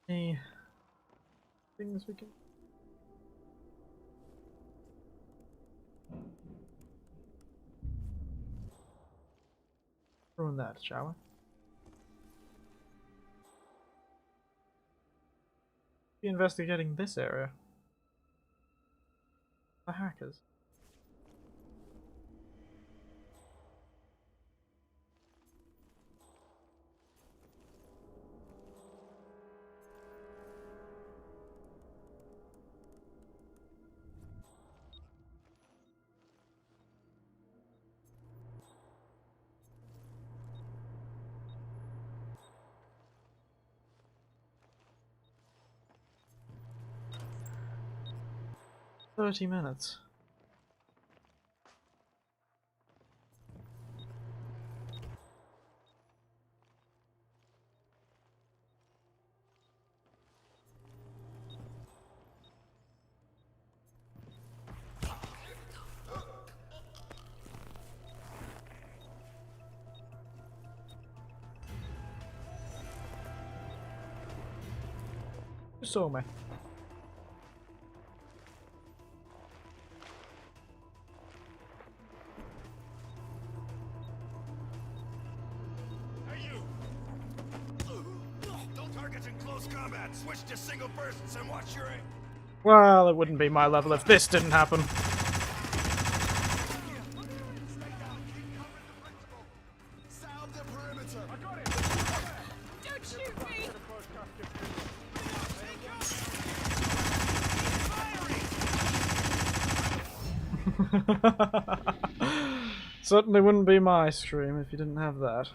Any things we can... ruin that, shall we? Be investigating this area. The hackers. $30. Who saw me? Switch to single bursts and watch your aim. Well, it wouldn't be my level if this didn't happen. Sound the perimeter. I got it. Don't shoot me! Certainly wouldn't be my stream if you didn't have that.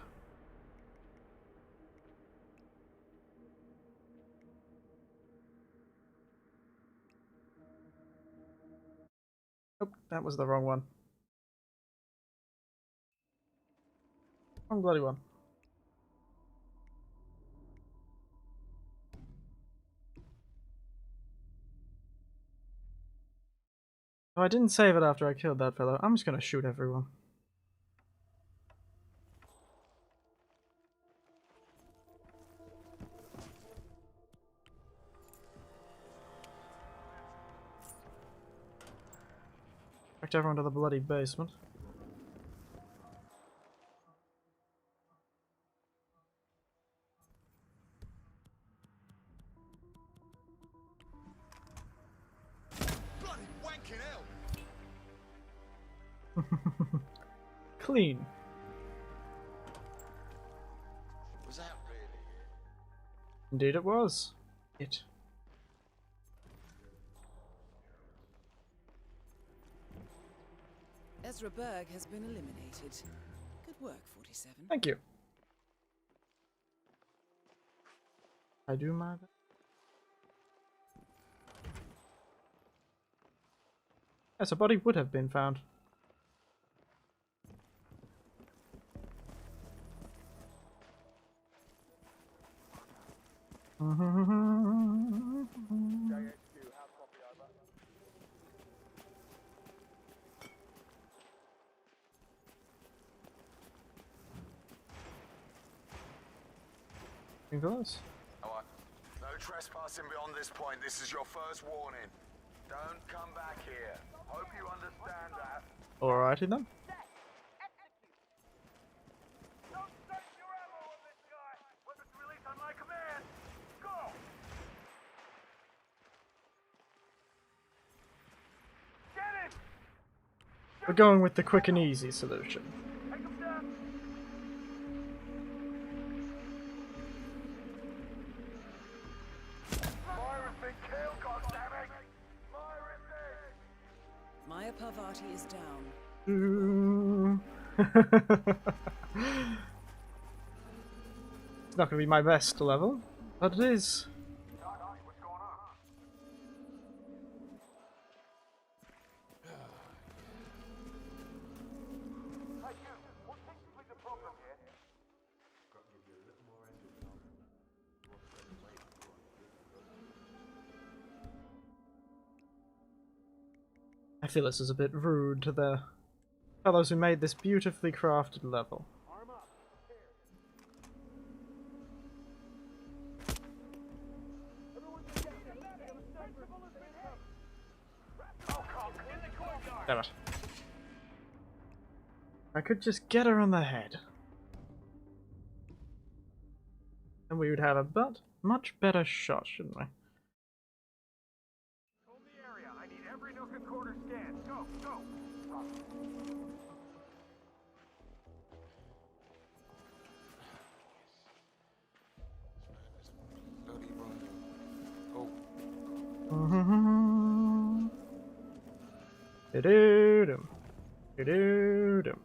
Oh, that was the wrong one. Wrong bloody one. Oh, I didn't save it after I killed that fellow. I'm just gonna shoot everyone. Back everyone to the bloody basement. Bloody wanking hell. Clean. Was that really it? Indeed it was. It. Ezra Berg has been eliminated. Good work, 47. Thank you. I do my best. Yes, a body would have been found. Those. Alright. No trespassing beyond this point. This is your first warning. Don't come back here. Hope you understand that. Alrighty then. Don't set your ammo on this guy! Weapons released on my command! Go! Get him! We're going with the quick and easy solution. Take him down! Myra's been killed, goddammit! Myra's dead! Maya Parvati is down. It's not going to be my best level, but it is. What's going on? Hey, you! What seems to be the problem here? I feel this is a bit rude to the fellows who made this beautifully crafted level. Arm up. Everyone get down. The sniper has been hit. Oh, Cock, in the courtyard. Damn it. I could just get her on the head. And we would have a much better shot, shouldn't we? Hold the area. I need every nook and corner scanned. Go, go. Bloody run. Oh. Do-do-dum. Do-do-dum.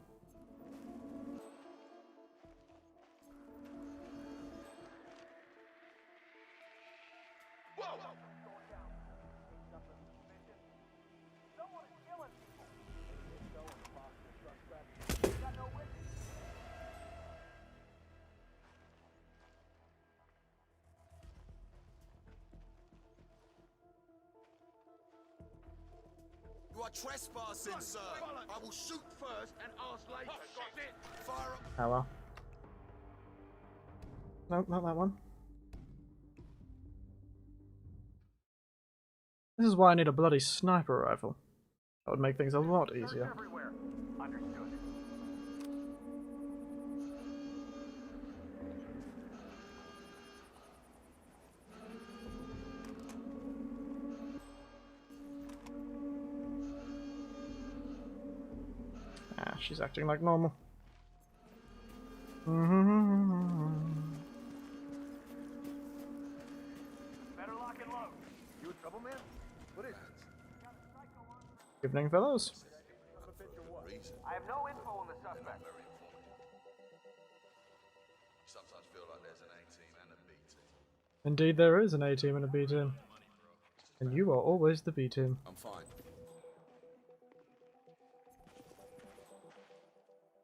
You are trespassing, sir. I will shoot first and ask later. Got it? Fire up. Oh well. No, not that one. This is why I need a bloody sniper rifle. That would make things a lot easier. Everywhere. Understood. Ah, she's acting like normal. Better lock and load. You in trouble, man? What is it? Evening, fellows. I have no info on the suspect. Sometimes feel like there's an A team and a B team. Indeed, there is an A team and a B team. And you are always the B team. I'm fine.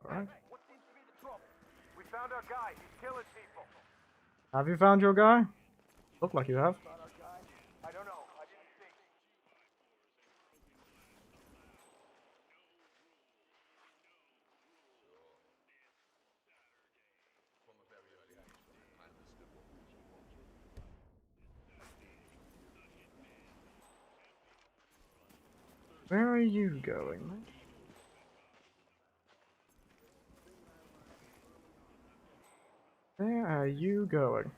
Alright. What seems to be the trouble? We found our guy. He's killing people. Have you found your guy? Look like you have. Found our guy? I don't know. I didn't see. Where are you going, mate? Where are you going?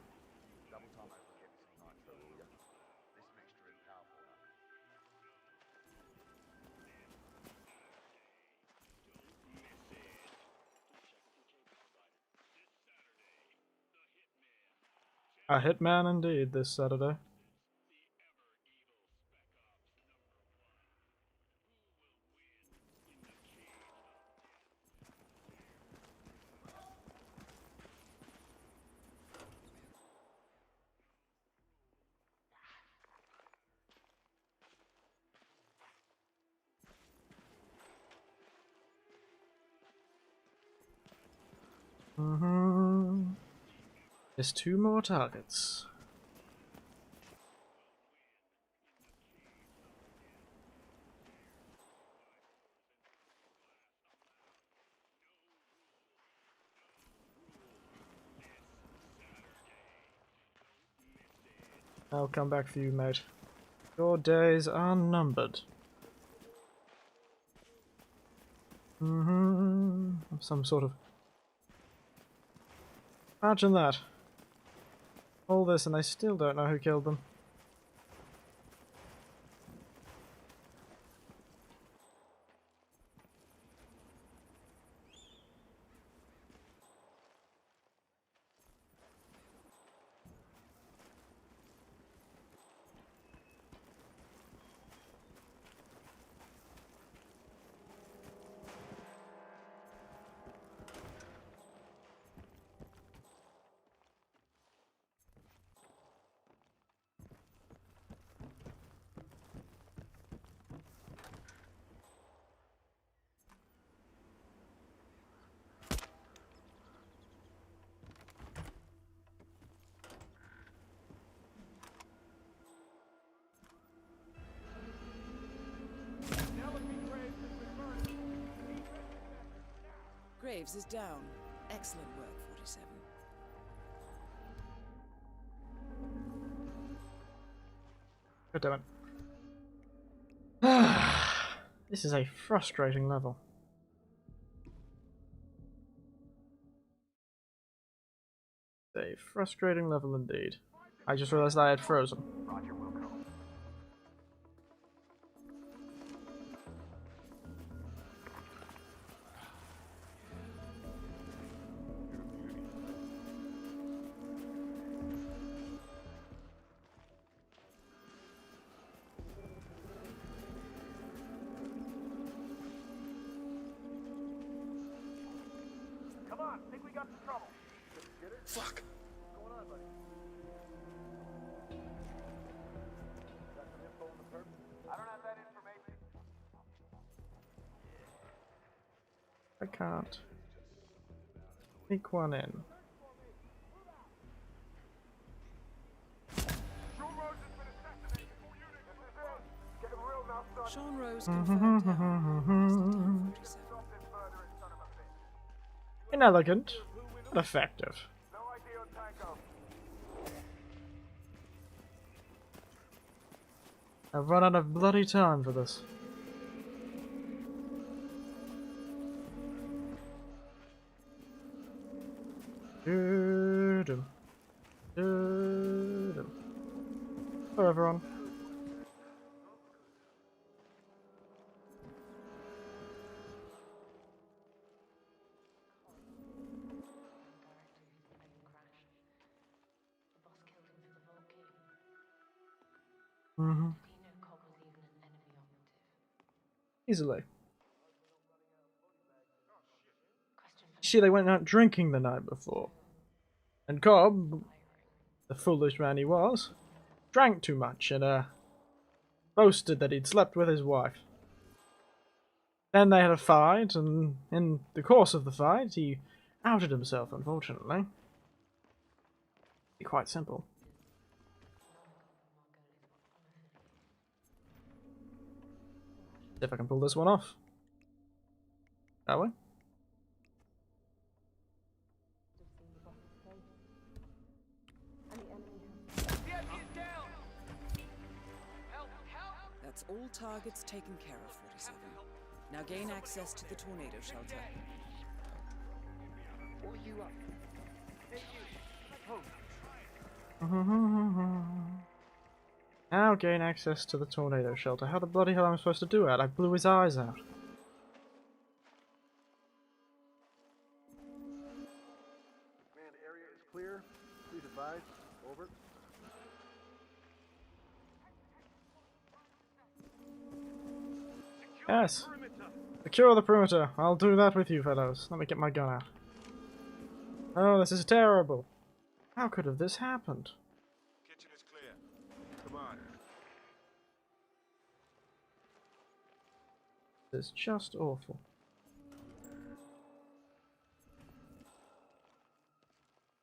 A hitman indeed this Saturday. There's 2 more targets. I'll come back for you, mate. Your days are numbered. Some sort of... Imagine that. All this and I still don't know who killed them. Graves is down. Excellent work, 47. God damn it. This is a frustrating level. A frustrating level indeed. I just realized I had frozen. Come on, think we got some trouble. Fuck! What's going on, buddy? Got some info on the perp? I don't have that information. I can't. Sneak one in. Sean Rose confirmed down. Inelegant, but effective. I've run out of bloody time for this. Doo-doo. Doo-doo. Hello, everyone. Easily. See, they went out drinking the night before. And Cobb, the foolish man he was, drank too much and boasted that he'd slept with his wife. Then they had a fight, and in the course of the fight, he outed himself, unfortunately. Be quite simple. See if I can pull this one off. That way. That's all targets taken care of, 47. Now gain access to the tornado shelter. What are you up? Hey, you. Now gain access to the tornado shelter. How the bloody hell am I supposed to do it? I blew his eyes out. Command, area is clear. Please advise. Over. Yes. Secure the perimeter. I'll do that with you, fellows. Let me get my gun out. Oh, this is terrible. How could have this happened? Kitchen is clear. Come on. This is just awful.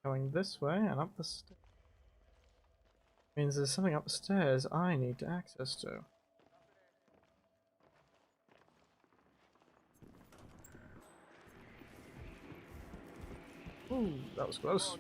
Going this way and up the stairs. Means there's something up the stairs I need to access to. Ooh, that was close.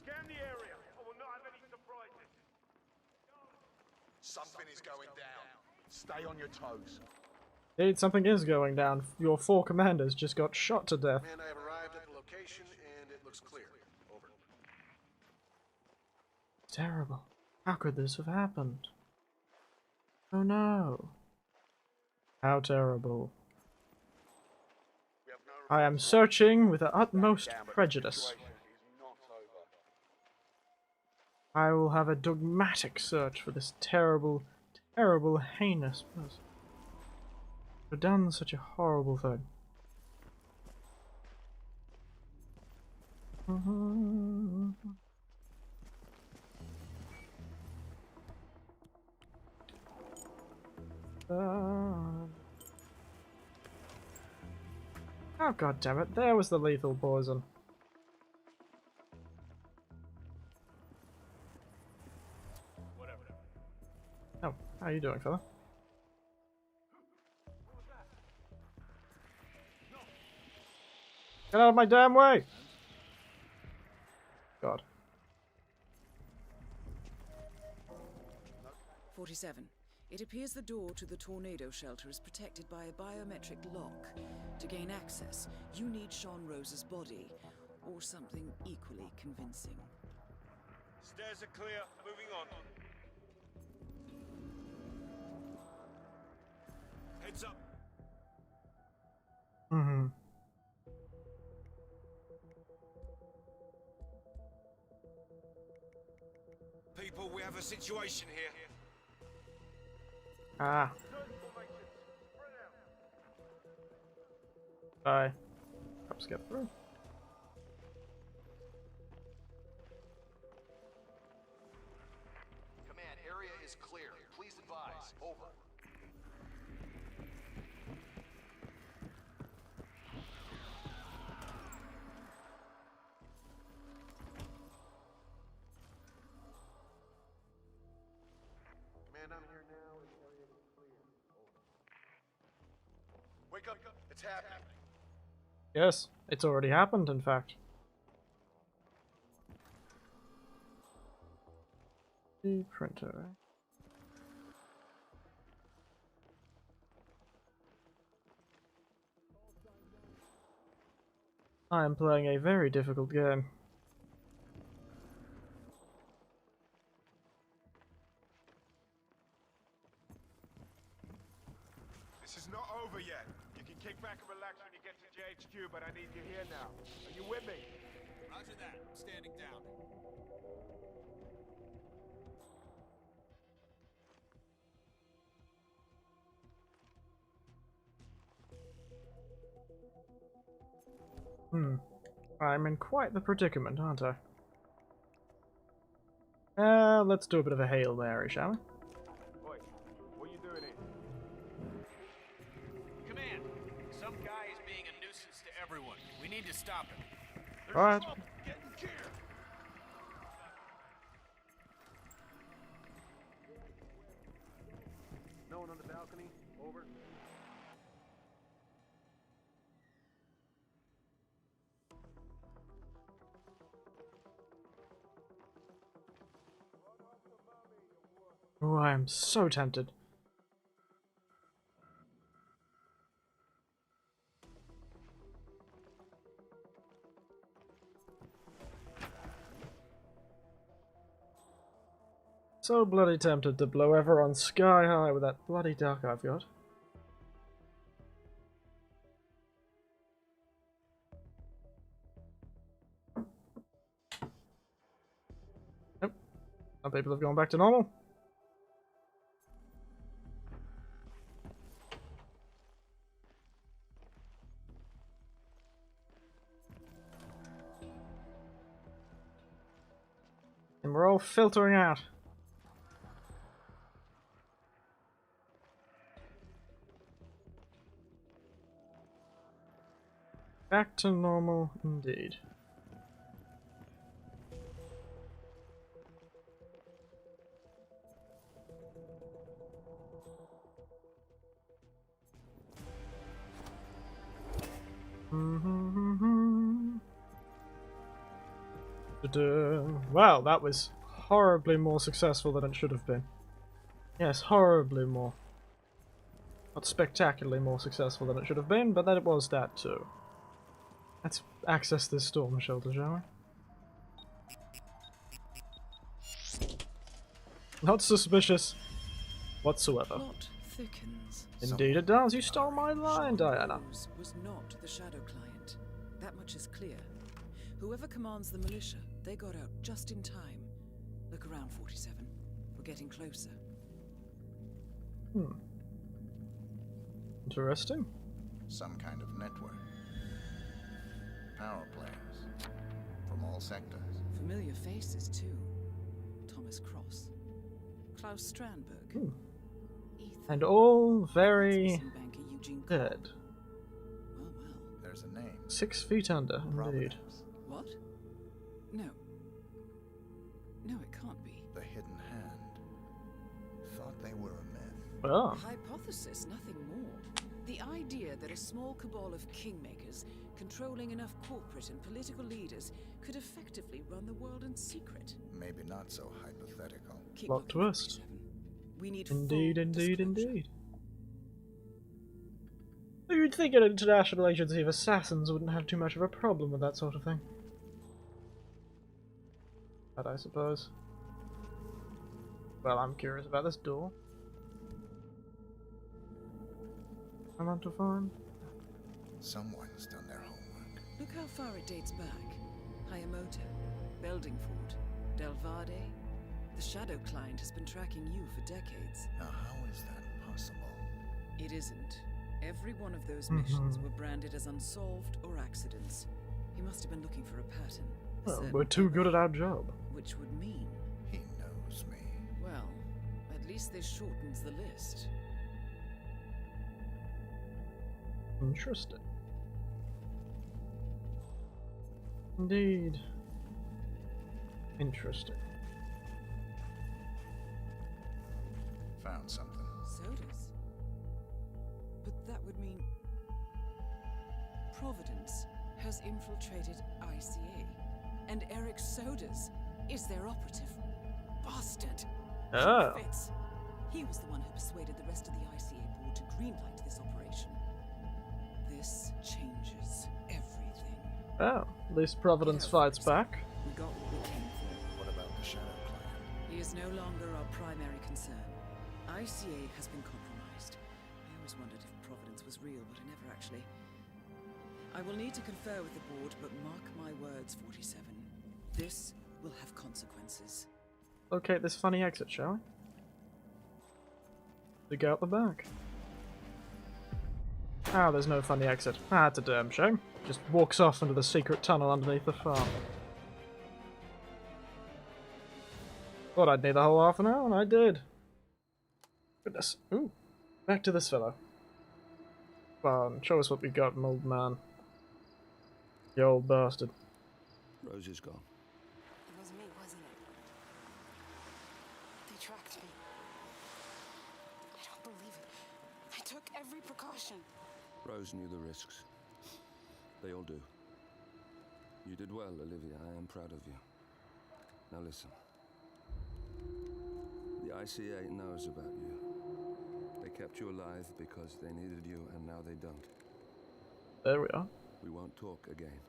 Scan the area. I will not have any surprises. Something is going down. Stay on your toes. Indeed, something is going down. Your 4 commanders just got shot to death. Man, I have arrived at the location and it looks clear. Over. Terrible. How could this have happened? Oh no. How terrible. I am searching with the utmost prejudice. I will have a dogmatic search for this terrible, terrible, heinous person who done such a horrible thing. Oh god damn it, there was the lethal poison. Whatever. Oh, how are you doing, fella? Get out of my damn way! God. 47. It appears the door to the tornado shelter is protected by a biometric lock. To gain access, you need Sean Rose's body, or something equally convincing. Stairs are clear. Moving on. Heads up. People, we have a situation here. Ah. Bye. Perhaps get through. Command, area is clear. Please advise. Over. Man, I'm here now. The area is clear. Over. Wake up. It's happening. Yes, it's already happened, in fact. The printer. I am playing a very difficult game. This is not over yet. You can kick back and relax when you get to JHQ, but I need you here now. Are you with me? Roger that. Standing down. I'm in quite the predicament, aren't I? Let's do a bit of a Hail Mary, shall we? Boy, what are you doing here? Command, some guy is being a nuisance to everyone. We need to stop him. Alright. Get in gear. No one on the balcony. Over. Oh, I am so tempted. So bloody tempted to blow everyone sky high with that bloody duck I've got. Nope. Some people have gone back to normal. them. We're all filtering out. Back to normal, indeed. Wow, that was horribly more successful than it should have been. Yes, horribly more. Not spectacularly more successful than it should have been, but then it was that too. Let's access this storm shelter, shall we? Not suspicious whatsoever. Plot thickens. Indeed it does. You stole my line, Diana. Was not the Shadow client. That much is clear. Whoever commands the militia, they got out just in time. Look around, 47. We're getting closer. Interesting. Some kind of network. Power planes. From all sectors. Familiar faces, too. Thomas Cross. Klaus Strandberg. And all very dead. Well. There's a name. 6 feet under, indeed. What? No. No, it can't be. The Hidden Hand. Thought they were a myth. Oh. Hypothesis, nothing more. The idea that a small cabal of kingmakers, controlling enough corporate and political leaders, could effectively run the world in secret. Maybe not so hypothetical. Plot twist. We need indeed. You'd think an international agency of assassins wouldn't have too much of a problem with that sort of thing. But I suppose. Well, I'm curious about this door. I want to find. Someone's done their homework. Look how far it dates back. Hayamoto, Beldingford, Delvade. The Shadow client has been tracking you for decades. Now, how is that possible? It isn't. Every one of those missions were branded as unsolved or accidents. He must have been looking for a pattern. Well, we're too good at our job. Which would mean... He knows me. Well, at least this shortens the list. Interesting. Indeed. Interesting. Found something. Sodas? But that would mean... Providence has infiltrated ICA. And Eric Sodas is their operative. Bastard! Oh. Fitz. He was the one who persuaded the rest of the ICA board to greenlight this operation. This changes everything. Oh, at least Providence fights back. We got what we came for. What about the Shadow client? He is no longer our primary concern. ICA has been compromised. I always wondered if Providence was real, but I never actually... I will need to confer with the board, but mark my words, 47. This will have consequences. Locate this funny exit, shall we? Dig out the back. Ah, there's no funny exit. Ah, it's a damn shame. Just walks off into the secret tunnel underneath the farm. Thought I'd need the whole half an hour, and I did. Goodness. Ooh. Back to this fellow. Come on, show us what we got, old man. You old bastard. Rose is gone. It was me, wasn't it? They tracked me. I don't believe it. I took every precaution. Rose knew the risks. They all do. You did well, Olivia. I am proud of you. Now listen. The ICA knows about you. They kept you alive because they needed you, and now they don't. There we are. We won't talk again.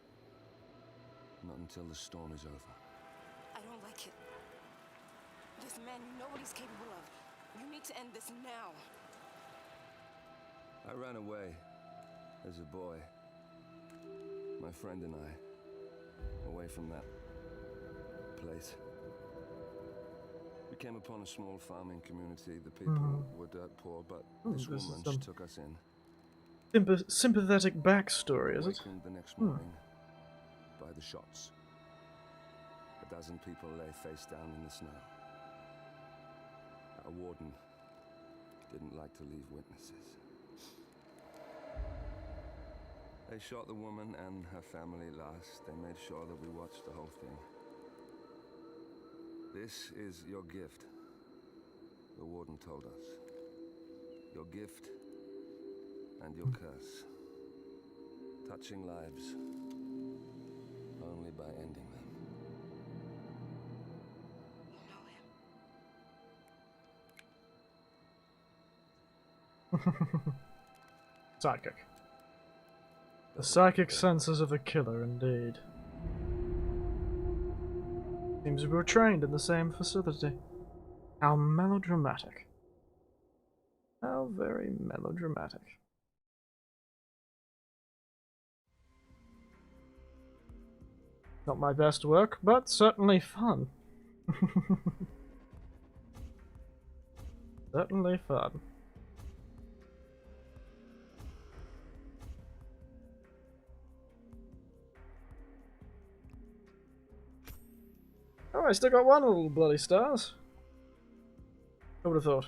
Not until the storm is over. I don't like it. This man, you know what he's capable of. You need to end this now. I ran away as a boy. My friend and I, away from that place. We came upon a small farming community. The people were dirt poor, but this woman took us in. Sympathetic backstory, is it? The next morning by the shots. At dozen people lay face down in the snow. Our warden didn't like to leave witnesses. They shot the woman and her family last. They made sure that we watched the whole thing. This is your gift, the warden told us. Your gift and your curse. Touching lives only by ending them. You know him. Psychic. The psychic senses of a killer, indeed. Seems we were trained in the same facility. How melodramatic. How very melodramatic. Not my best work, but certainly fun. Certainly fun. Oh, I still got one little bloody stars. Who would have thought?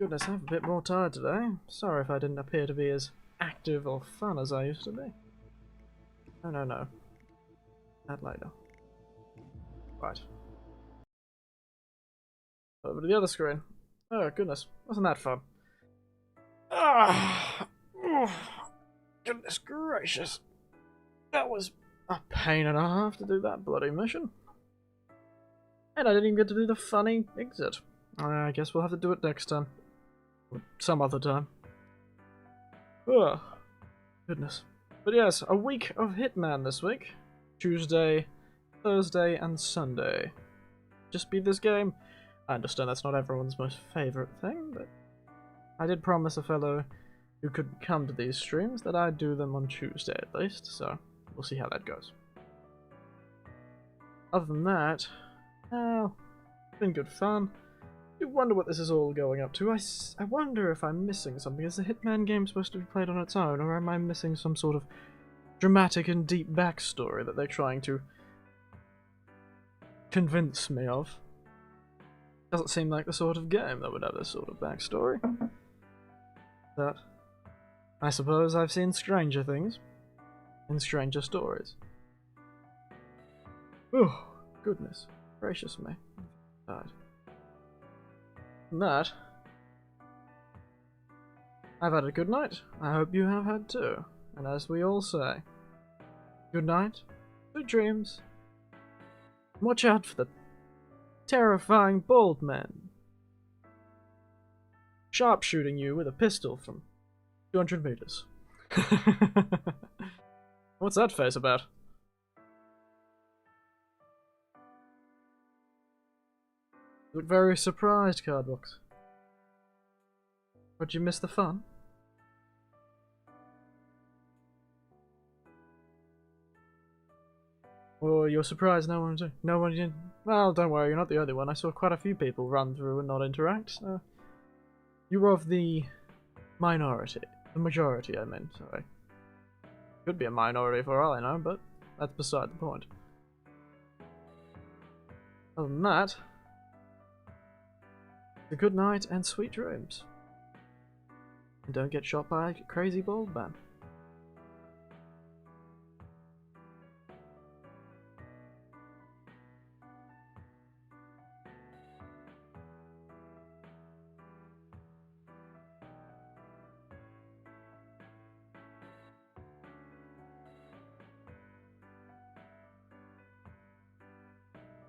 Goodness, I'm a bit more tired today. Sorry if I didn't appear to be as active or fun as I used to be. No. That later. Right. Over to the other screen. Oh, goodness. Wasn't that fun? Ah! Oh, goodness gracious. That was a pain and a half to do that bloody mission. And I didn't even get to do the funny exit. I guess we'll have to do it next time. Or some other time. Oh, goodness. But yes, a week of Hitman this week. Tuesday, Thursday, and Sunday. Just beat this game. I understand that's not everyone's most favourite thing, but I did promise a fellow who could come to these streams that I'd do them on Tuesday at least, so we'll see how that goes. Other than that, well, it's been good fun. I do wonder what this is all going up to. I wonder if I'm missing something. Is the Hitman game supposed to be played on its own, or am I missing some sort of dramatic and deep backstory that they're trying to convince me of? Doesn't seem like the sort of game that would have this sort of backstory. But I suppose I've seen stranger things and stranger stories. Oh, goodness gracious me. God. And that, I've had a good night. I hope you have had too. And as we all say, good night, good dreams. Watch out for the terrifying bald man sharpshooting you with a pistol from 200 meters. What's that face about? You look very surprised, Cardbox. Would you miss the fun? Or you're surprised no one did? Well, don't worry, you're not the only one. I saw quite a few people run through and not interact, so you were of the minority. The majority, I mean, sorry. Could be a minority for all I know, but that's beside the point. Other than that, a good night and sweet dreams. And don't get shot by a crazy bald man.